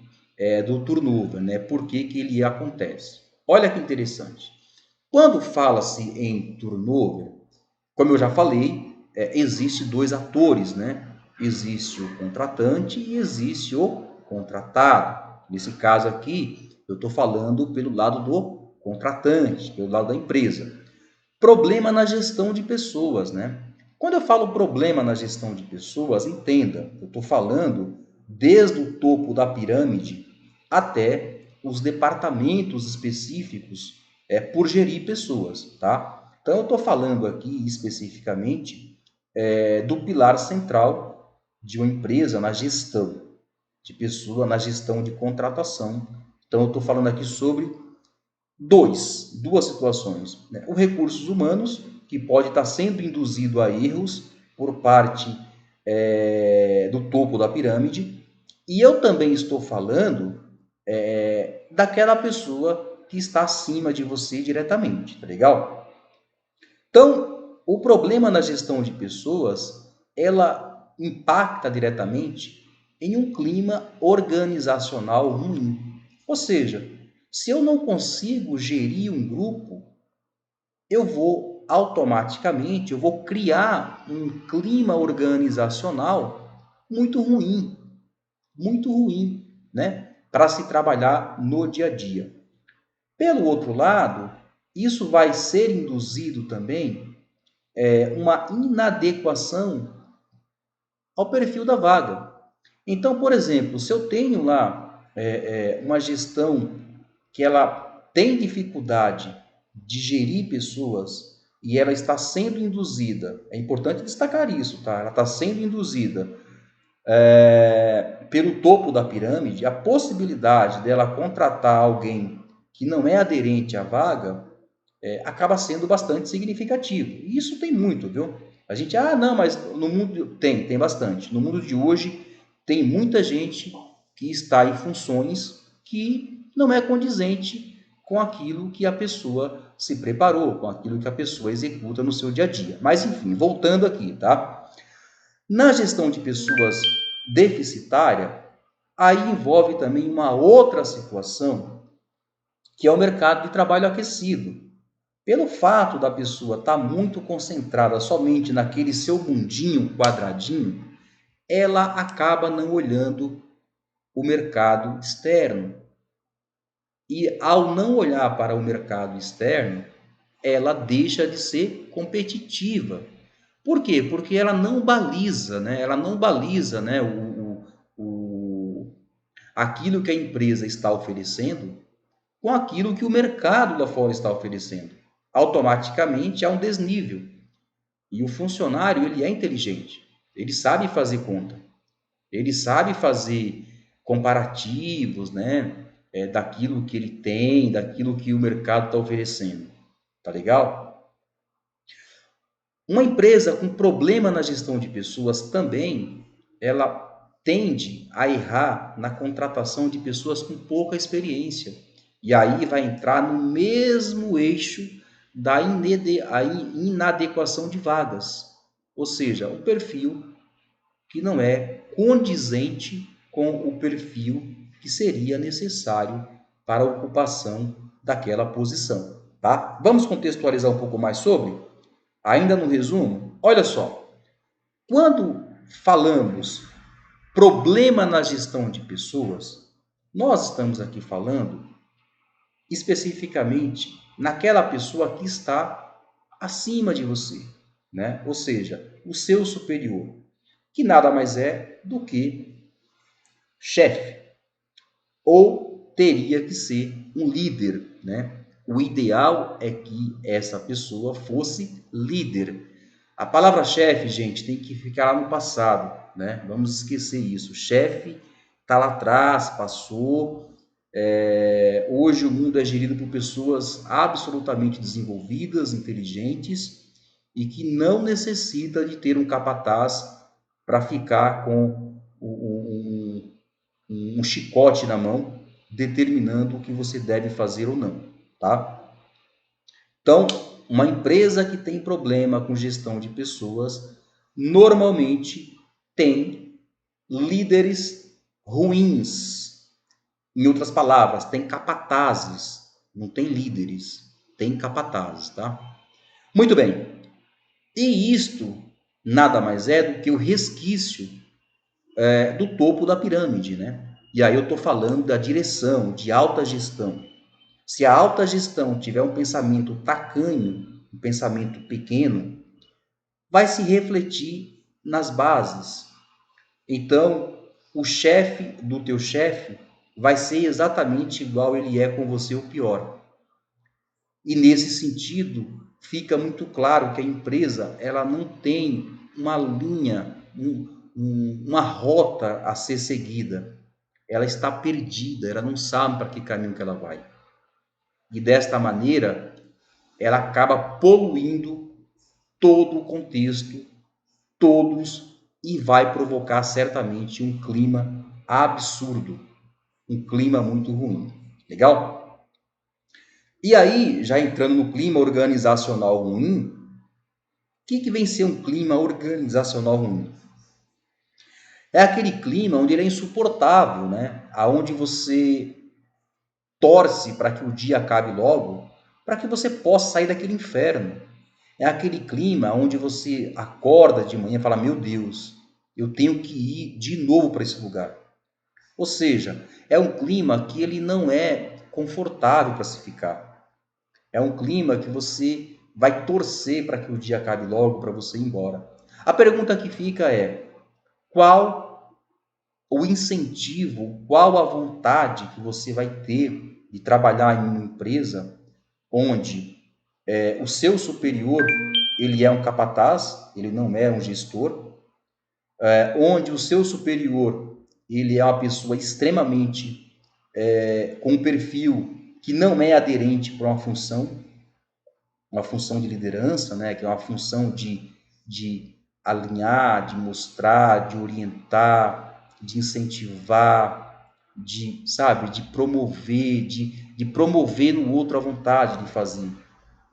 do turnover, né? Por que que ele acontece? Olha que interessante. Quando fala-se em turnover, como eu já falei, existe dois atores, né? Existe o contratante e existe o contratado. Nesse caso aqui, eu estou falando pelo lado do contratante, pelo lado da empresa. Problema na gestão de pessoas, né? Quando eu falo problema na gestão de pessoas, entenda, eu estou falando desde o topo da pirâmide até os departamentos específicos por gerir pessoas, tá? Então eu estou falando aqui especificamente do pilar central de uma empresa na gestão de pessoa, na gestão de contratação. Então eu estou falando aqui sobre duas situações, né? O recursos humanos, que pode estar sendo induzido a erros por parte do topo da pirâmide, e eu também estou falando daquela pessoa que está acima de você diretamente, tá legal? Então, o problema na gestão de pessoas, ela impacta diretamente em um clima organizacional ruim. Ou seja, se eu não consigo gerir um grupo, eu vou automaticamente, eu vou criar um clima organizacional muito ruim, né? Para se trabalhar no dia a dia. Pelo outro lado, isso vai ser induzido também uma inadequação ao perfil da vaga. Então, por exemplo, se eu tenho lá uma gestão que ela tem dificuldade de gerir pessoas e ela está sendo induzida, é importante destacar isso, tá? Ela está sendo induzida pelo topo da pirâmide, a possibilidade dela contratar alguém que não é aderente à vaga acaba sendo bastante significativo. E isso tem muito, viu? A gente, não, mas no mundo tem bastante. No mundo de hoje tem muita gente que está em funções que não é condizente com aquilo que a pessoa se preparou, com aquilo que a pessoa executa no seu dia a dia. Mas, enfim, voltando aqui, tá? Na gestão de pessoas deficitária, aí envolve também uma outra situação, que é o mercado de trabalho aquecido. Pelo fato da pessoa estar muito concentrada somente naquele seu mundinho quadradinho, ela acaba não olhando o mercado externo. E ao não olhar para o mercado externo, ela deixa de ser competitiva. Por quê? Porque ela não baliza, né? Ela não baliza, né, aquilo que a empresa está oferecendo com aquilo que o mercado lá fora está oferecendo. Automaticamente há um desnível. E o funcionário, ele é inteligente. Ele sabe fazer conta. Ele sabe fazer comparativos, né? Daquilo que ele tem, daquilo que o mercado está oferecendo. Tá legal? Uma empresa com problema na gestão de pessoas também, ela tende a errar na contratação de pessoas com pouca experiência. E aí vai entrar no mesmo eixo da inadequação de vagas. Ou seja, um perfil que não é condizente com o perfil que seria necessário para a ocupação daquela posição. Tá? Vamos contextualizar um pouco mais sobre? Ainda no resumo, olha só, quando falamos problema na gestão de pessoas, nós estamos aqui falando especificamente naquela pessoa que está acima de você, né? Ou seja, o seu superior, que nada mais é do que chefe, ou teria que ser um líder, né? O ideal é que essa pessoa fosse líder. A palavra chefe, gente, tem que ficar lá no passado, né? Vamos esquecer isso. Chefe está lá atrás, passou. Hoje o mundo é gerido por pessoas absolutamente desenvolvidas, inteligentes e que não necessita de ter um capataz para ficar com um chicote na mão determinando o que você deve fazer ou não, tá? Então, uma empresa que tem problema com gestão de pessoas, normalmente tem líderes ruins. Em outras palavras, tem capatazes, não tem líderes, tem capatazes, tá? Muito bem. E isto nada mais é do que o resquício do topo da pirâmide, né? E aí eu estou falando da direção, de alta gestão. Se a alta gestão tiver um pensamento tacanho, um pensamento pequeno, vai se refletir nas bases. Então, o chefe do teu chefe vai ser exatamente igual ele é com você ou pior. E nesse sentido, fica muito claro que a empresa ela não tem uma linha, uma rota a ser seguida. Ela está perdida, ela não sabe para que caminho que ela vai. E desta maneira, ela acaba poluindo todo o contexto, todos, e vai provocar certamente um clima absurdo, um clima muito ruim. Legal? E aí, já entrando no clima organizacional ruim, o que vem ser um clima organizacional ruim? É aquele clima onde ele é insuportável, né? Aonde você torce para que o dia acabe logo, para que você possa sair daquele inferno. É aquele clima onde você acorda de manhã e fala: meu Deus, eu tenho que ir de novo para esse lugar. Ou seja, é um clima que ele não é confortável para se ficar. É um clima que você vai torcer para que o dia acabe logo, para você ir embora. A pergunta que fica é: qual o incentivo, qual a vontade que você vai ter de trabalhar em uma empresa onde o seu superior ele é um capataz, ele não é um gestor, onde o seu superior ele é uma pessoa extremamente com um perfil que não é aderente para uma função de liderança, né, que é uma função de alinhar, de mostrar, de orientar, de incentivar, sabe, de promover no outro a vontade de fazer.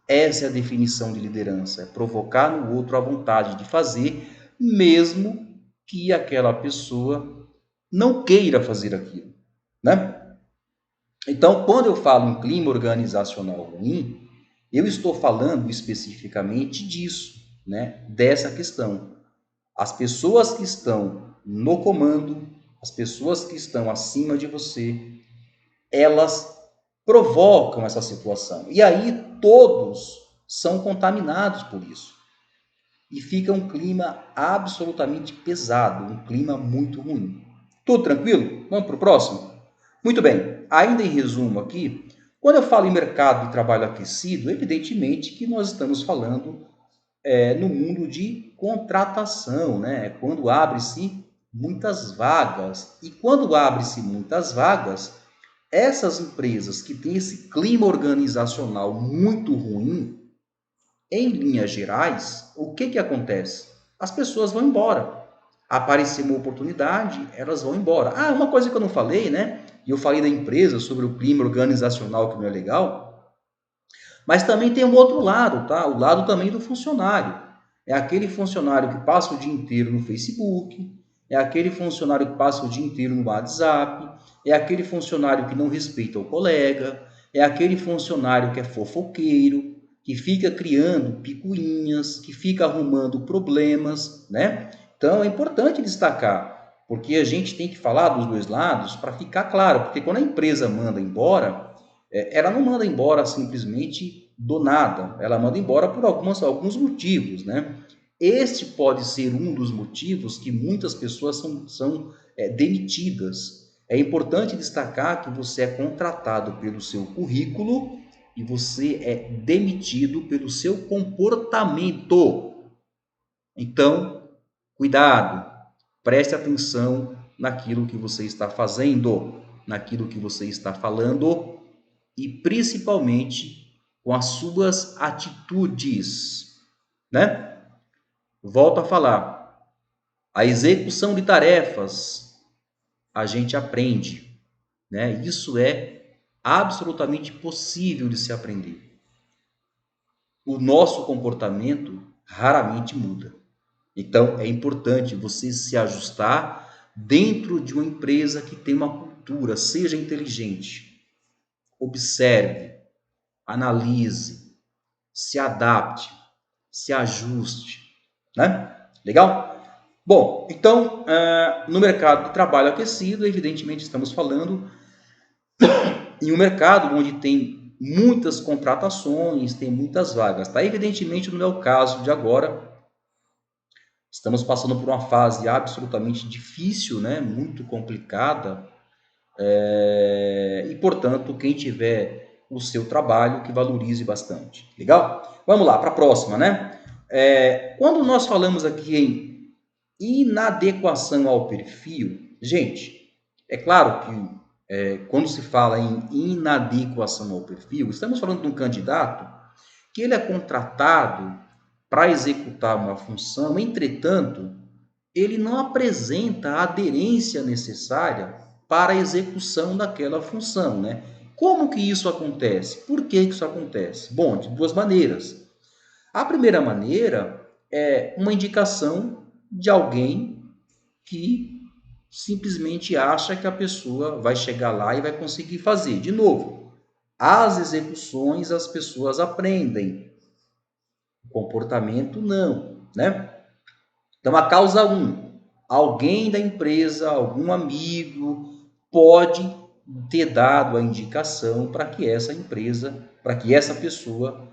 Essa é a definição de liderança, é provocar no outro a vontade de fazer, mesmo que aquela pessoa não queira fazer aquilo, né? Então, quando eu falo em clima organizacional ruim, eu estou falando especificamente disso, né? Dessa questão. As pessoas que estão no comando, as pessoas que estão acima de você, elas provocam essa situação. E aí todos são contaminados por isso. E fica um clima absolutamente pesado, um clima muito ruim. Tudo tranquilo? Vamos para o próximo? Muito bem, ainda em resumo aqui, quando eu falo em mercado de trabalho aquecido, evidentemente que nós estamos falando no mundo de contratação, né? Quando abre-se muitas vagas. E quando abre-se muitas vagas, essas empresas que têm esse clima organizacional muito ruim, em linhas gerais, o que acontece? As pessoas vão embora. Apareceu uma oportunidade, elas vão embora. Ah, uma coisa que eu não falei, né? E eu falei da empresa sobre o clima organizacional que não é legal, mas também tem um outro lado, tá? O lado também do funcionário. É aquele funcionário que passa o dia inteiro no Facebook, é aquele funcionário que passa o dia inteiro no WhatsApp, é aquele funcionário que não respeita o colega, é aquele funcionário que é fofoqueiro, que fica criando picuinhas, que fica arrumando problemas, né? Então é importante destacar, porque a gente tem que falar dos dois lados para ficar claro, porque quando a empresa manda embora, ela não manda embora simplesmente do nada, ela manda embora por alguns motivos, né? Este pode ser um dos motivos que muitas pessoas são demitidas. É importante destacar que você é contratado pelo seu currículo e você é demitido pelo seu comportamento. Então, cuidado, preste atenção naquilo que você está fazendo, naquilo que você está falando e principalmente com as suas atitudes, né? Volto a falar, a execução de tarefas a gente aprende, né? Isso é absolutamente possível de se aprender. O nosso comportamento raramente muda. Então é importante você se ajustar dentro de uma empresa que tem uma cultura, seja inteligente, observe, analise, se adapte, se ajuste, né? Legal? Bom, então, no mercado de trabalho aquecido, evidentemente estamos falando em um mercado onde tem muitas contratações, tem muitas vagas, tá? Evidentemente não é o caso de agora. Estamos passando por uma fase absolutamente difícil, né? Muito complicada, e, portanto, quem tiver o seu trabalho, que valorize bastante. Legal? Vamos lá, para a próxima, né? Quando nós falamos aqui em inadequação ao perfil, gente, é claro que quando se fala em inadequação ao perfil, estamos falando de um candidato que ele é contratado para executar uma função, entretanto, ele não apresenta a aderência necessária para a execução daquela função, né? Como que isso acontece? Por que isso acontece? Bom, de duas maneiras. A primeira maneira é uma indicação de alguém que simplesmente acha que a pessoa vai chegar lá e vai conseguir fazer. De novo, as execuções as pessoas aprendem, o comportamento não, né? Então, a causa 1, alguém da empresa, algum amigo, pode ter dado a indicação para que essa empresa, para que essa pessoa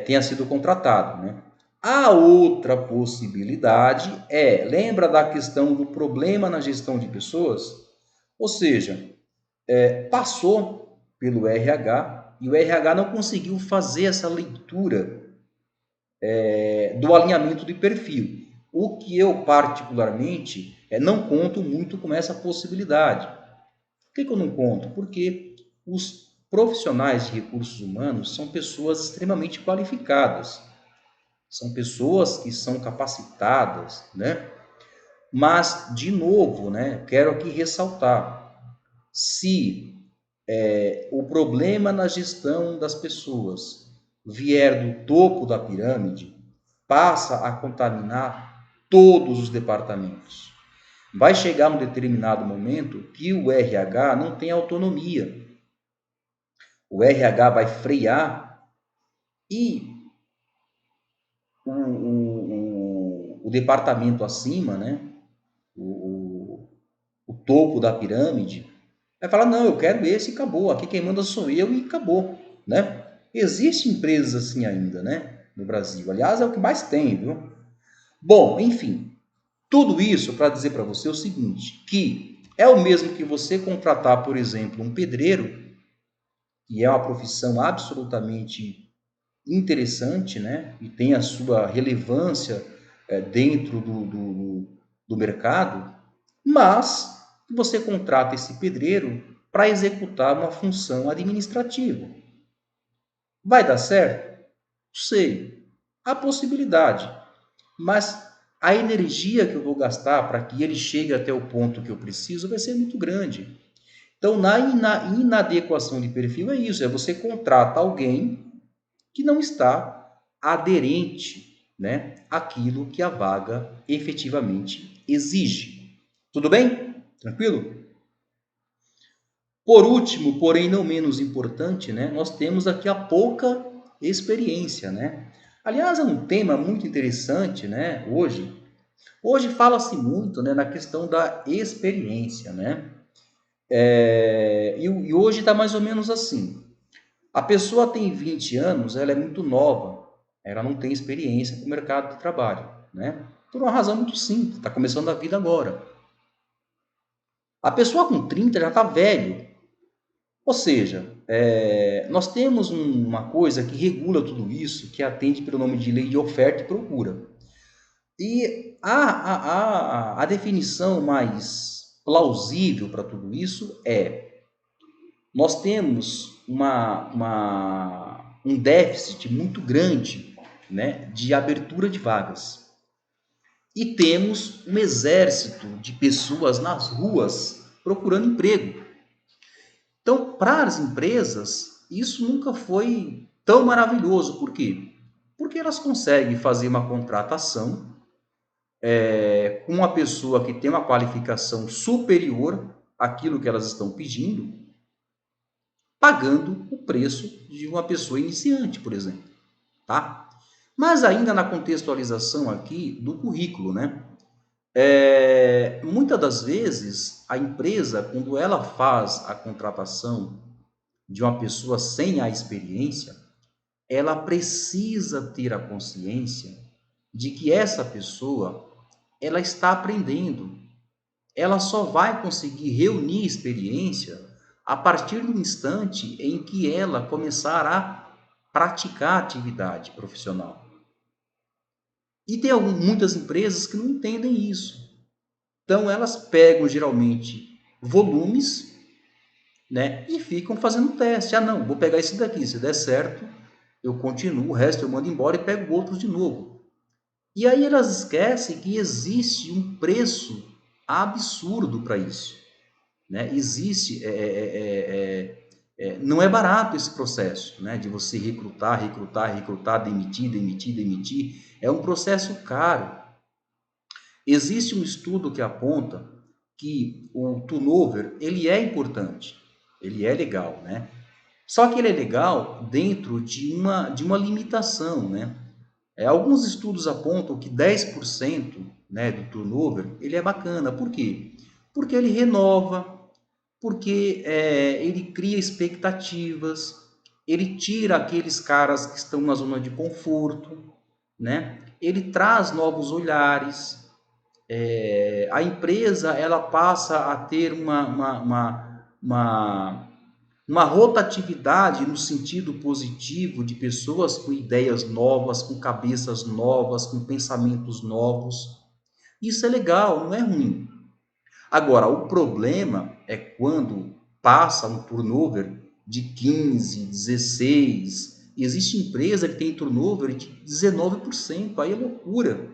tenha sido contratada, né? A outra possibilidade lembra da questão do problema na gestão de pessoas? Ou seja, passou pelo RH e o RH não conseguiu fazer essa leitura do alinhamento de perfil. O que eu, particularmente, não conto muito com essa possibilidade. Por que eu não conto? Porque os profissionais de recursos humanos são pessoas extremamente qualificadas, são pessoas que são capacitadas, né? Mas, de novo, né, quero aqui ressaltar, Se o problema na gestão das pessoas vier do topo da pirâmide, passa a contaminar todos os departamentos. Vai chegar um determinado momento que o RH não tem autonomia. O RH vai frear e o departamento acima, né, o topo da pirâmide, vai falar, não, eu quero esse e acabou, aqui quem manda sou eu e acabou, né? Existem empresas assim ainda, né, no Brasil. Aliás, é o que mais tem, viu? Bom, enfim, tudo isso para dizer para você o seguinte, que é o mesmo que você contratar, por exemplo, um pedreiro, que é uma profissão absolutamente interessante, né? E tem a sua relevância dentro do mercado, mas você contrata esse pedreiro para executar uma função administrativa. Vai dar certo? Sei. Há possibilidade, mas a energia que eu vou gastar para que ele chegue até o ponto que eu preciso vai ser muito grande. Então, na inadequação de perfil é isso, é você contrata alguém que não está aderente, né, àquilo que a vaga efetivamente exige. Tudo bem? Tranquilo? Por último, porém não menos importante, né, nós temos aqui a pouca experiência, né? Aliás, é um tema muito interessante, né, hoje. Hoje fala-se muito, né, na questão da experiência, né? E hoje está mais ou menos assim. A pessoa tem 20 anos, ela é muito nova, ela não tem experiência com o mercado de trabalho, né? Por uma razão muito simples, está começando a vida agora. A pessoa com 30 já está velho. Ou seja, nós temos uma coisa que regula tudo isso, que atende pelo nome de lei de oferta e procura. E a definição mais plausível para tudo isso é: nós temos um déficit muito grande, né, de abertura de vagas. E temos um exército de pessoas nas ruas procurando emprego. Então, para as empresas, isso nunca foi tão maravilhoso. Por quê? Porque elas conseguem fazer uma contratação com uma pessoa que tem uma qualificação superior àquilo que elas estão pedindo, pagando o preço de uma pessoa iniciante, por exemplo, tá? Mas ainda na contextualização aqui do currículo, né? Muitas das vezes a empresa, quando ela faz a contratação de uma pessoa sem a experiência, ela precisa ter a consciência de que essa pessoa ela está aprendendo. Ela só vai conseguir reunir experiência a partir do instante em que ela começar a praticar a atividade profissional. E tem muitas empresas que não entendem isso. Então elas pegam geralmente volumes, né, e ficam fazendo teste. Ah, não, vou pegar esse daqui, se der certo, eu continuo, o resto eu mando embora e pego outros de novo. E aí elas esquecem que existe um preço absurdo para isso, né? Existe, não é barato esse processo, né? De você recrutar, recrutar, recrutar, demitir, demitir, demitir. É um processo caro. Existe um estudo que aponta que o turnover ele é importante, ele é legal, né? Só que ele é legal dentro de uma limitação, né? Alguns estudos apontam que 10%, né, do turnover ele é bacana. Por quê? Porque ele renova, porque ele cria expectativas, ele tira aqueles caras que estão na zona de conforto, né? Ele traz novos olhares. A empresa ela passa a ter uma rotatividade no sentido positivo de pessoas com ideias novas, com cabeças novas, com pensamentos novos. Isso é legal, não é ruim. Agora, o problema é quando passa um turnover de 15, 16. Existe empresa que tem turnover de 19%. Aí é loucura.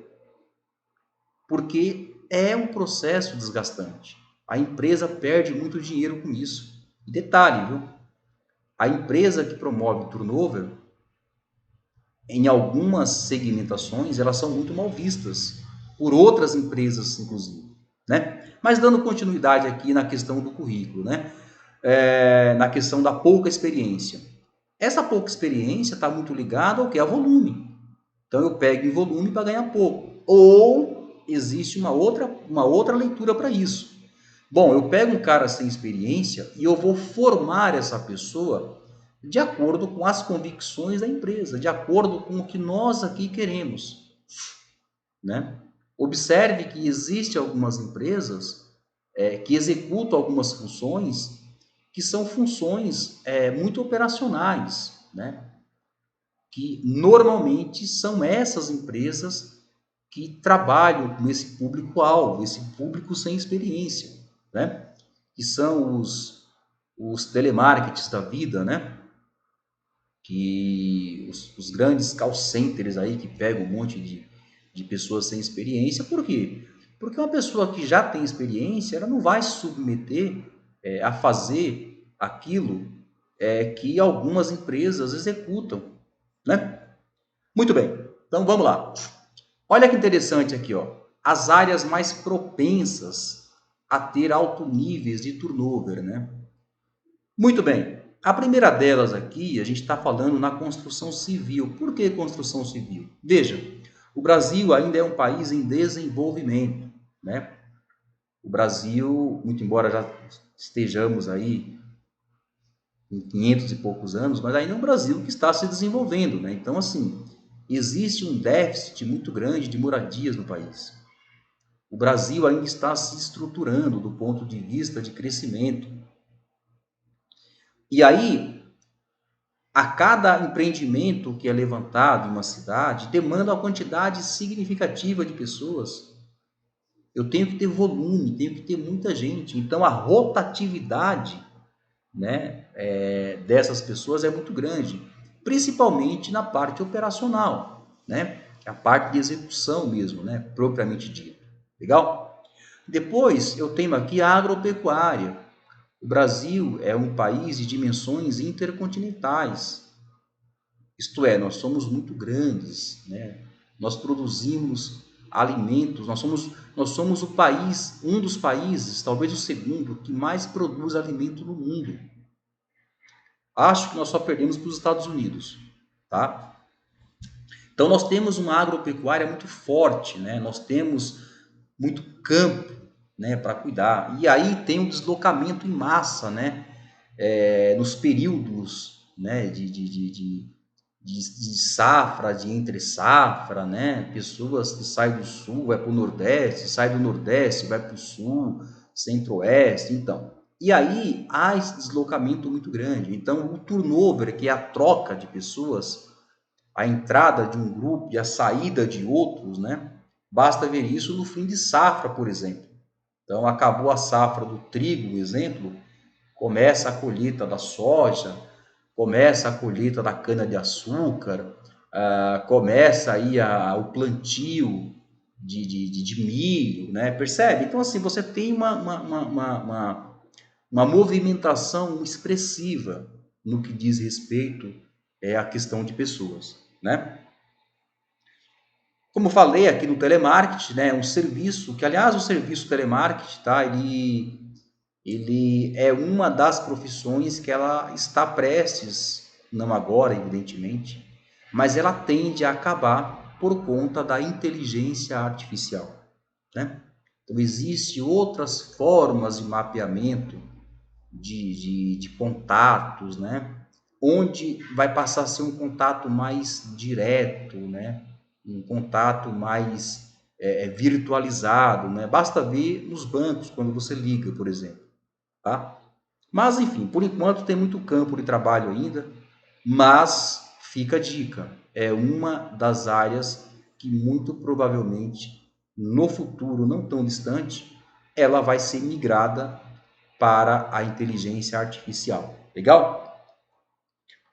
Porque é um processo desgastante. a empresa perde muito dinheiro com isso. E detalhe, viu? A empresa que promove turnover, em algumas segmentações, elas são muito mal vistas por outras empresas, inclusive, né? Mas dando continuidade aqui na questão do currículo, né? Na questão da pouca experiência. Essa pouca experiência está muito ligada ao que? A volume. Então eu pego em volume para ganhar pouco. Ou existe uma outra leitura para isso. Bom, eu pego um cara sem experiência e eu vou formar essa pessoa de acordo com as convicções da empresa, de acordo com o que nós aqui queremos, né? Observe que existem algumas empresas que executam algumas funções que são funções muito operacionais, né? Que normalmente são essas empresas que trabalham com esse público-alvo, esse público sem experiência, né? Que são os telemarketers da vida, né? Que os grandes call centers aí que pegam um monte de pessoas sem experiência. Por quê? Porque uma pessoa que já tem experiência, ela não vai se submeter a fazer aquilo que algumas empresas executam, né? Muito bem, então vamos lá. Olha que interessante aqui, ó. As áreas mais propensas a ter alto níveis de turnover, né? Muito bem. A primeira delas aqui, a gente está falando na construção civil. Por que construção civil? Veja, o Brasil ainda é um país em desenvolvimento, né? O Brasil, muito embora já estejamos aí em 500 e poucos anos, mas ainda é um Brasil que está se desenvolvendo, né? Então, assim, existe um déficit muito grande de moradias no país. O Brasil ainda está se estruturando do ponto de vista de crescimento. E aí, a cada empreendimento que é levantado em uma cidade, demanda uma quantidade significativa de pessoas. Eu tenho que ter volume, tenho que ter muita gente. Então, a rotatividade, né, dessas pessoas é muito grande, principalmente na parte operacional, né, a parte de execução mesmo, né, propriamente dito. Legal? Depois, eu tenho aqui a agropecuária. O Brasil é um país de dimensões intercontinentais. Isto é, nós somos muito grandes, né? Nós produzimos alimentos, nós somos o país, um dos países, talvez o segundo, que mais produz alimento no mundo. Acho que nós só perdemos para os Estados Unidos, tá? Então nós temos uma agropecuária muito forte, né? Nós temos muito campo, né, para cuidar. E aí tem um deslocamento em massa, né? Nos períodos, né, de safra, de entre safra, né? Pessoas que saem do sul, vai para o nordeste, sai do nordeste, vai para o sul, centro-oeste, então. E aí há esse deslocamento muito grande. Então, o turnover, que é a troca de pessoas, a entrada de um grupo e a saída de outros, né? Basta ver isso no fim de safra, por exemplo. Então, acabou a safra do trigo, exemplo, começa a colheita da soja, começa a colheita da cana-de-açúcar, começa aí o plantio de milho, né? Percebe? Então, assim, você tem uma movimentação expressiva no que diz respeito à questão de pessoas, né? Como falei aqui no telemarketing, né, um serviço, que aliás o serviço telemarketing, tá, ele é uma das profissões que ela está prestes, não agora, evidentemente, mas ela tende a acabar por conta da inteligência artificial, né? Então, existem outras formas de mapeamento de contatos, né? Onde vai passar a ser um contato mais direto, né? Um contato mais virtualizado, né? Basta ver nos bancos, quando você liga, por exemplo. Tá? Mas, enfim, por enquanto tem muito campo de trabalho ainda, mas fica a dica, é uma das áreas que muito provavelmente no futuro não tão distante, ela vai ser migrada para a inteligência artificial. Legal?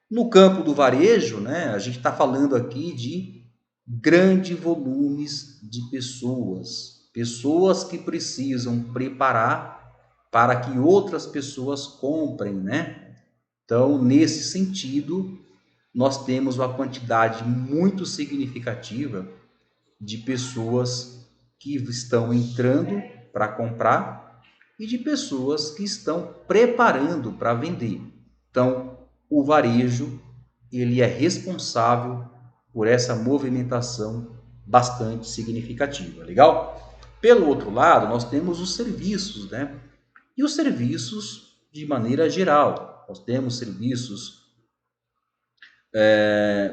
No campo do varejo, né, a gente está falando aqui de grandes volumes de pessoas, pessoas que precisam preparar para que outras pessoas comprem, né? Então, nesse sentido, nós temos uma quantidade muito significativa de pessoas que estão entrando para comprar e de pessoas que estão preparando para vender. Então, o varejo, ele é responsável por essa movimentação bastante significativa, legal? Pelo outro lado, nós temos os serviços, né? E os serviços de maneira geral. Nós temos serviços,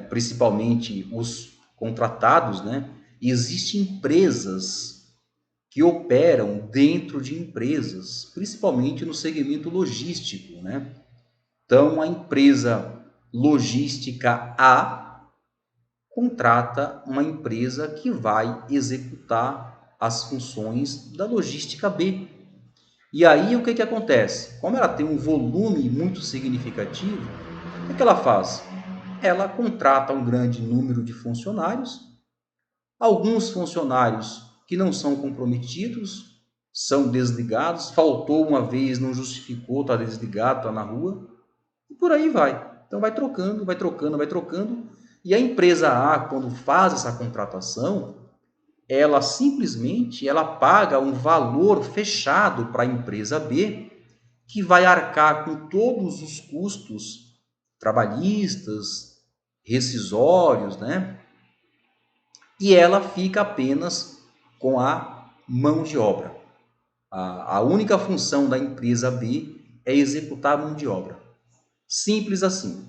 principalmente os contratados, né? E existem empresas que operam dentro de empresas, principalmente no segmento logístico, né? Então, a empresa logística A contrata uma empresa que vai executar as funções da logística B. E aí, o que que acontece? Como ela tem um volume muito significativo, o que ela faz? Ela contrata um grande número de funcionários, alguns funcionários que não são comprometidos, são desligados, faltou uma vez, não justificou, está desligado, está na rua, e por aí vai. Então vai trocando, vai trocando, vai trocando, e a empresa A, quando faz essa contratação, ela simplesmente ela paga um valor fechado para a empresa B, que vai arcar com todos os custos trabalhistas, rescisórios, né? E ela fica apenas com a mão de obra. A única função da empresa B é executar a mão de obra. Simples assim.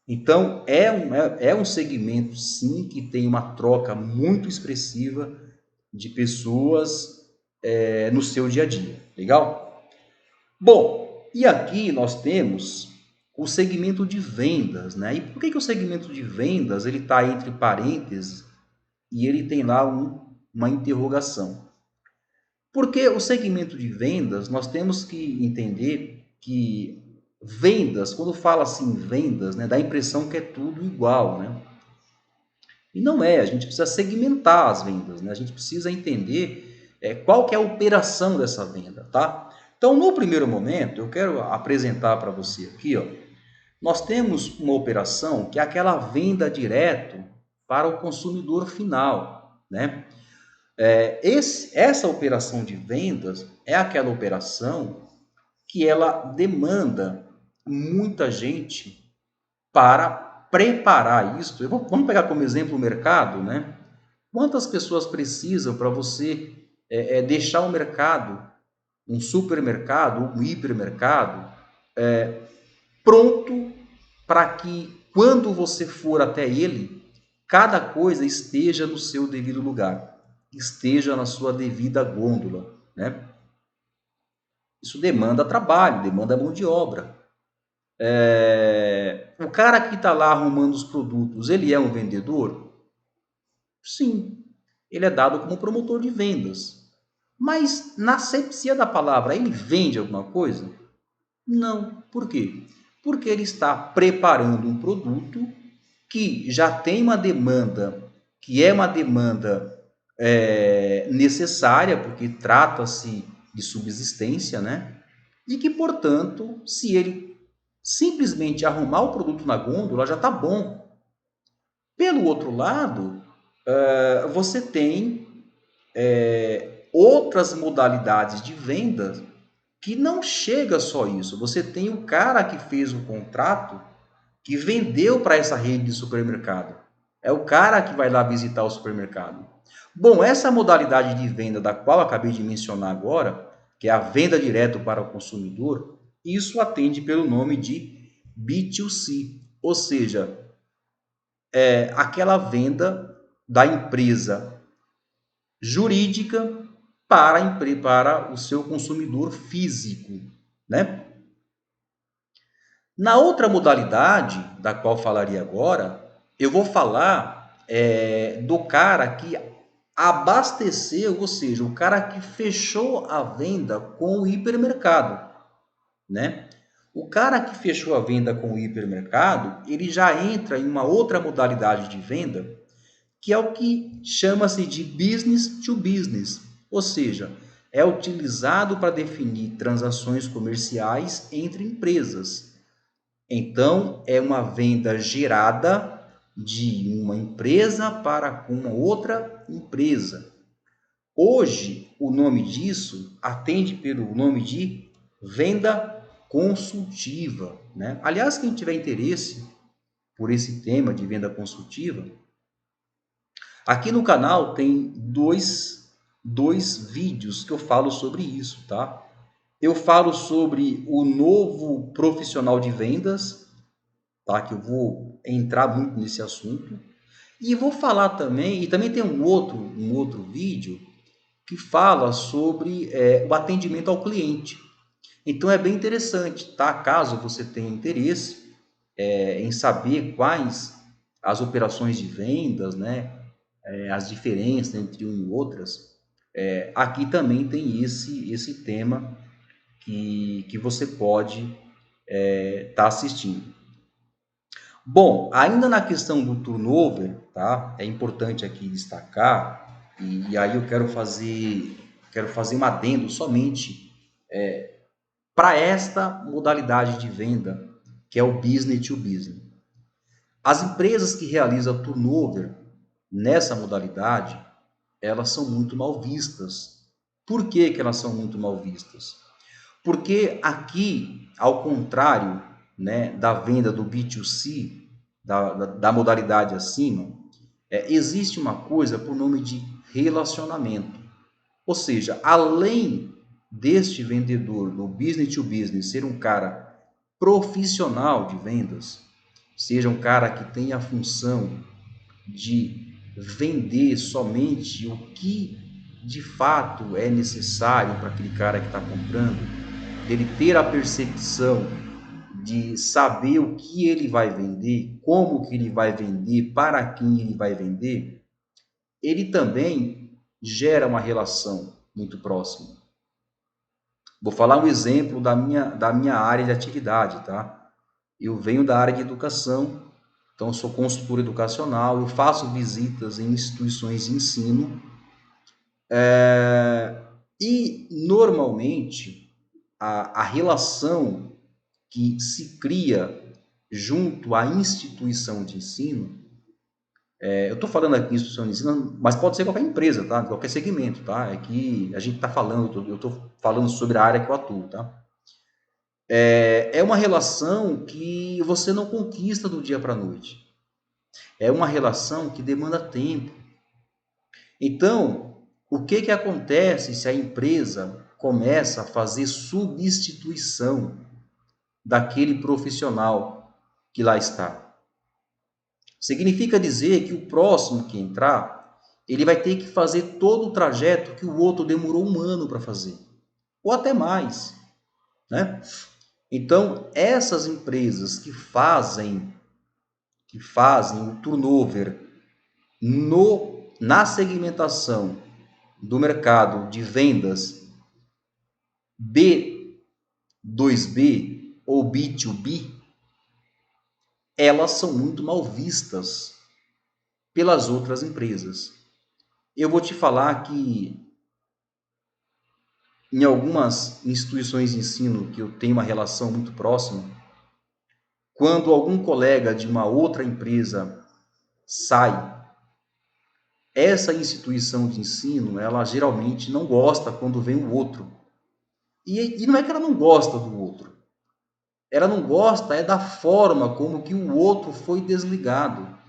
Então, é um segmento, sim, que tem uma troca muito expressiva de pessoas no seu dia a dia. Legal? Bom, e aqui nós temos o segmento de vendas, né? E por que o segmento de vendas ele está entre parênteses e ele tem lá uma interrogação? Porque o segmento de vendas, nós temos que entender que vendas, quando fala assim vendas, né, dá a impressão que é tudo igual, né? E não é, a gente precisa segmentar as vendas, né? A gente precisa entender qual que é a operação dessa venda, tá? Então, no primeiro momento, eu quero apresentar para você aqui, ó, nós temos uma operação que é aquela venda direto para o consumidor final, né? Essa operação de vendas é aquela operação que ela demanda muita gente para preparar isso. Vamos pegar como exemplo o mercado, né? Quantas pessoas precisam para você deixar o mercado, um supermercado, um hipermercado, pronto para que quando você for até ele, cada coisa esteja no seu devido lugar, esteja na sua devida gôndola, né? Isso demanda trabalho, demanda mão de obra. O cara que está lá arrumando os produtos, ele é um vendedor? Sim, ele é dado como promotor de vendas. Mas na asepsia da palavra, ele vende alguma coisa? Não. Por quê? Porque ele está preparando um produto que já tem uma demanda, que é uma demanda necessária, porque trata-se de subsistência, né? E que, portanto, se ele simplesmente arrumar o produto na gôndola, já está bom. Pelo outro lado, você tem outras modalidades de venda que não chega só isso. Você tem o cara que fez o contrato, que vendeu para essa rede de supermercado. É o cara que vai lá visitar o supermercado. Bom, essa modalidade de venda da qual eu acabei de mencionar agora, que é a venda direto para o consumidor, isso atende pelo nome de B2C, ou seja, aquela venda da empresa jurídica para o seu consumidor físico, né? Na outra modalidade, da qual falaria agora, eu vou falar do cara que abasteceu, ou seja, o cara que fechou a venda com o hipermercado, né? O cara que fechou a venda com o hipermercado, ele já entra em uma outra modalidade de venda, que é o que chama-se de business to business, ou seja, é utilizado para definir transações comerciais entre empresas. Então, é uma venda gerada de uma empresa para com uma outra empresa. Hoje, o nome disso atende pelo nome de venda consultiva, né? Aliás, quem tiver interesse por esse tema de venda consultiva, aqui no canal tem dois vídeos que eu falo sobre isso, tá? Eu falo sobre o novo profissional de vendas, tá? Que eu vou entrar muito nesse assunto. E vou falar também, e também tem um outro vídeo que fala sobre o atendimento ao cliente. Então é bem interessante, tá? Caso você tenha interesse em saber quais as operações de vendas, né? As diferenças entre uma e outras, aqui também tem esse tema que você pode estar assistindo. Bom, ainda na questão do turnover, tá? É importante aqui destacar, e aí eu quero fazer um adendo somente para esta modalidade de venda, que é o business to business. As empresas que realizam turnover nessa modalidade, elas são muito mal vistas. Por que que elas são muito mal vistas? Porque aqui, ao contrário, né, da venda do B2C, da modalidade acima, existe uma coisa por nome de relacionamento. Ou seja, além deste vendedor do business to business ser um cara profissional de vendas, seja um cara que tenha a função de vender somente o que de fato é necessário para aquele cara que está comprando, dele ter a percepção de saber o que ele vai vender, como que ele vai vender, para quem ele vai vender, ele também gera uma relação muito próxima. Vou falar um exemplo da minha área de atividade, tá? Eu venho da área de educação, então eu sou consultor educacional, eu faço visitas em instituições de ensino, e normalmente a relação que se cria junto à instituição de ensino, eu estou falando aqui em instituição de ensino, mas pode ser qualquer empresa, tá? Qualquer segmento, tá? É que a gente está falando, eu estou falando sobre a área que eu atuo, tá? É uma relação que você não conquista do dia para a noite. É uma relação que demanda tempo. Então, o que que acontece se a empresa começa a fazer substituição daquele profissional que lá está? Significa dizer que o próximo que entrar, ele vai ter que fazer todo o trajeto que o outro demorou um ano para fazer, ou até mais, né? Então, essas empresas que fazem o turnover na segmentação do mercado de vendas B2B ou B2B, elas são muito mal vistas pelas outras empresas. Eu vou te falar que em algumas instituições de ensino que eu tenho uma relação muito próxima, quando algum colega de uma outra empresa sai, essa instituição de ensino, ela geralmente não gosta quando vem o outro. E não é que ela não gosta do outro. Ela não gosta da forma como que o outro foi desligado.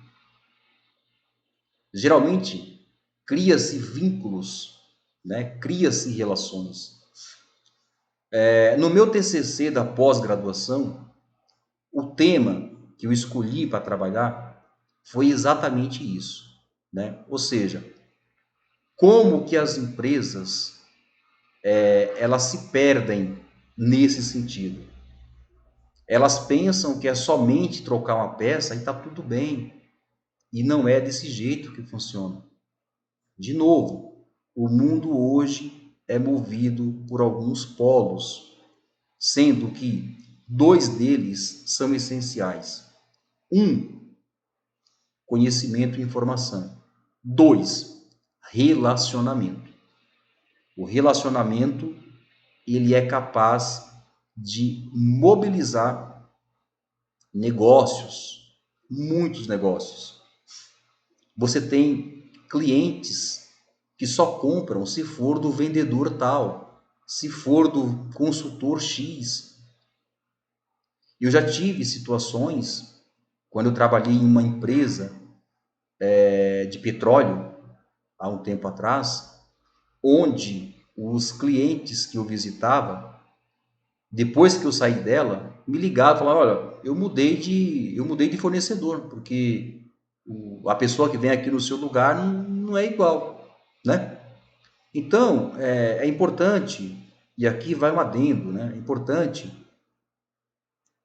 Geralmente, cria-se vínculos, né? Cria-se relações. No meu TCC da pós-graduação, o tema que eu escolhi para trabalhar foi exatamente isso, né? Ou seja, como que as empresas elas se perdem nesse sentido. Elas pensam que é somente trocar uma peça e está tudo bem. E não é desse jeito que funciona. De novo, o mundo hoje é movido por alguns polos, sendo que dois deles são essenciais. Um, conhecimento e informação. Dois, relacionamento. O relacionamento, ele é capaz de mobilizar negócios, muitos negócios. Você tem clientes que só compram se for do vendedor tal, se for do consultor X. Eu já tive situações, quando eu trabalhei em uma empresa de petróleo, há um tempo atrás, onde os clientes que eu visitava, depois que eu saí dela, me ligavam e falavam, olha, eu mudei de fornecedor, porque a pessoa que vem aqui no seu lugar não é igual, né? Então, é importante, e aqui vai um adendo, né? É importante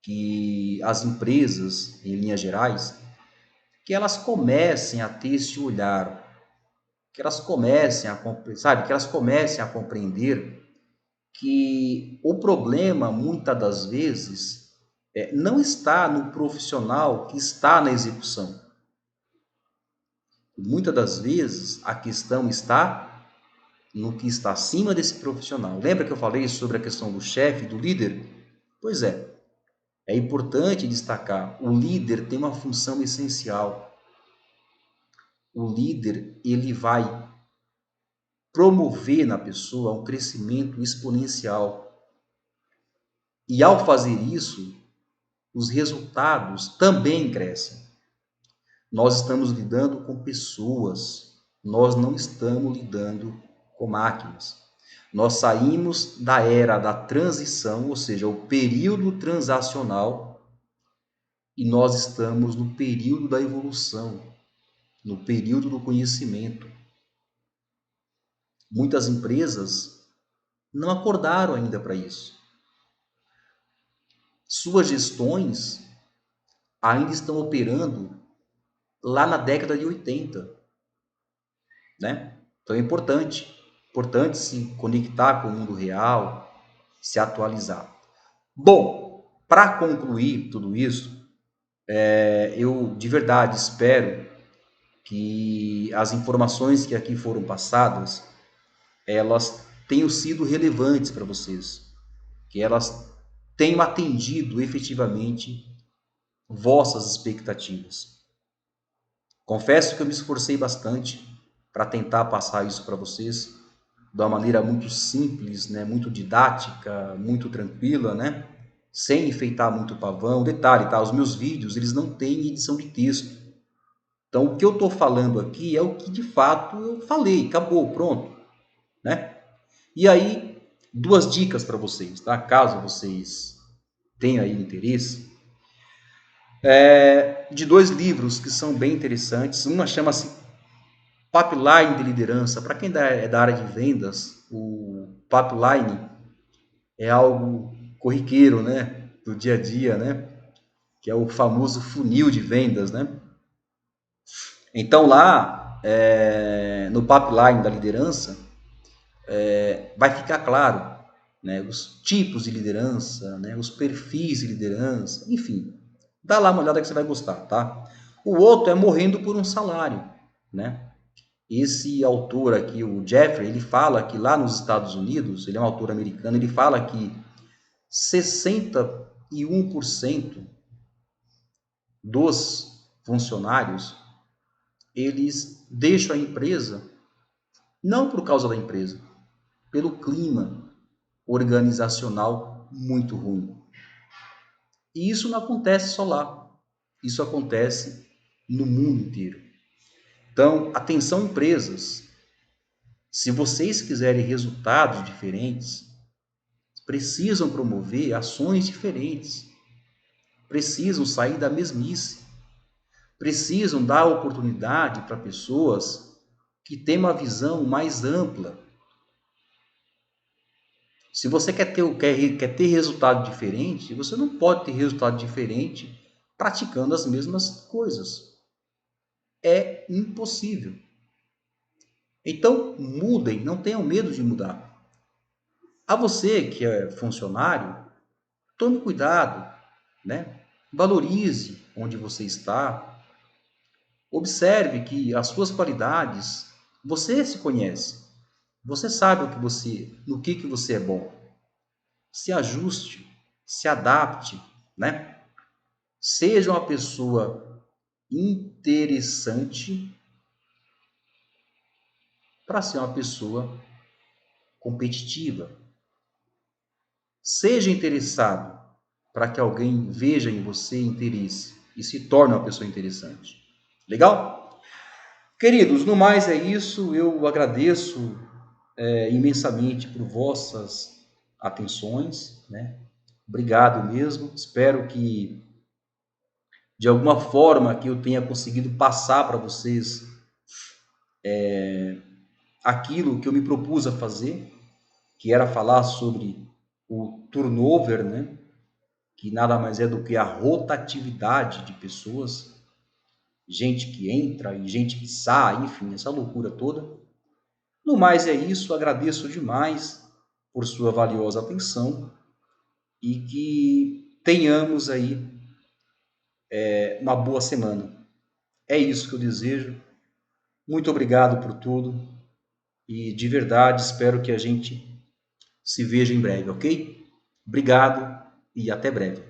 que as empresas, em linhas gerais, que elas comecem a ter esse olhar, que elas comecem a, sabe, que elas comecem a compreender que o problema, muitas das vezes, não está no profissional que está na execução. Muitas das vezes, a questão está no que está acima desse profissional. Lembra que eu falei sobre a questão do chefe, do líder? Pois é importante destacar, o líder tem uma função essencial. O líder, ele vai promover na pessoa um crescimento exponencial. E ao fazer isso, os resultados também crescem. Nós estamos lidando com pessoas, nós não estamos lidando com máquinas. Nós saímos da era da transição, ou seja, o período transacional, e nós estamos no período da evolução, no período do conhecimento. Muitas empresas não acordaram ainda para isso. Suas gestões ainda estão operando lá na década de 80, né? Então é importante se conectar com o mundo real, se atualizar. Bom, para concluir tudo isso, eu de verdade espero que as informações que aqui foram passadas, elas tenham sido relevantes para vocês, que elas tenham atendido efetivamente vossas expectativas. Confesso que eu me esforcei bastante para tentar passar isso para vocês de uma maneira muito simples, né, muito didática, muito tranquila, né, sem enfeitar muito o pavão. Detalhe, tá? Os meus vídeos, eles não têm edição de texto. Então, o que eu estou falando aqui é o que de fato eu falei, acabou, pronto, né? E aí, duas dicas para vocês, tá? Caso vocês tenham aí interesse, de dois livros que são bem interessantes. Uma chama-se Pipeline de Liderança. Para quem é da área de vendas, o pipeline é algo corriqueiro, né? Do dia a dia, né? Que é o famoso funil de vendas, né? Então lá, no pipeline da liderança, vai ficar claro, né, os tipos de liderança, né, os perfis de liderança, enfim. Dá lá uma olhada que você vai gostar, tá? O outro é Morrendo por um Salário, né? Esse autor aqui, o Jeffrey, ele fala que lá nos Estados Unidos, ele é um autor americano, ele fala que 61% dos funcionários, eles deixam a empresa não por causa da empresa, pelo clima organizacional muito ruim. E isso não acontece só lá, isso acontece no mundo inteiro. Então, atenção empresas, se vocês quiserem resultados diferentes, precisam promover ações diferentes, precisam sair da mesmice, precisam dar oportunidade para pessoas que têm uma visão mais ampla. Se você quer ter resultado diferente, você não pode ter resultado diferente praticando as mesmas coisas. É impossível. Então, mudem, não tenham medo de mudar. A você que é funcionário, tome cuidado, né? Valorize onde você está. Observe que as suas qualidades, você se conhece. Você sabe no que você é bom. Se ajuste, se adapte, né? Seja uma pessoa interessante para ser uma pessoa competitiva. Seja interessado para que alguém veja em você interesse e se torne uma pessoa interessante. Legal? Queridos, no mais é isso. Eu agradeço imensamente por vossas atenções, né? Obrigado mesmo. Espero que de alguma forma que eu tenha conseguido passar para vocês aquilo que eu me propus a fazer, que era falar sobre o turnover, né? Que nada mais é do que a rotatividade de pessoas, gente que entra e gente que sai, enfim, essa loucura toda. No mais é isso, agradeço demais por sua valiosa atenção e que tenhamos aí uma boa semana. É isso que eu desejo. Muito obrigado por tudo e de verdade espero que a gente se veja em breve, ok? Obrigado e até breve.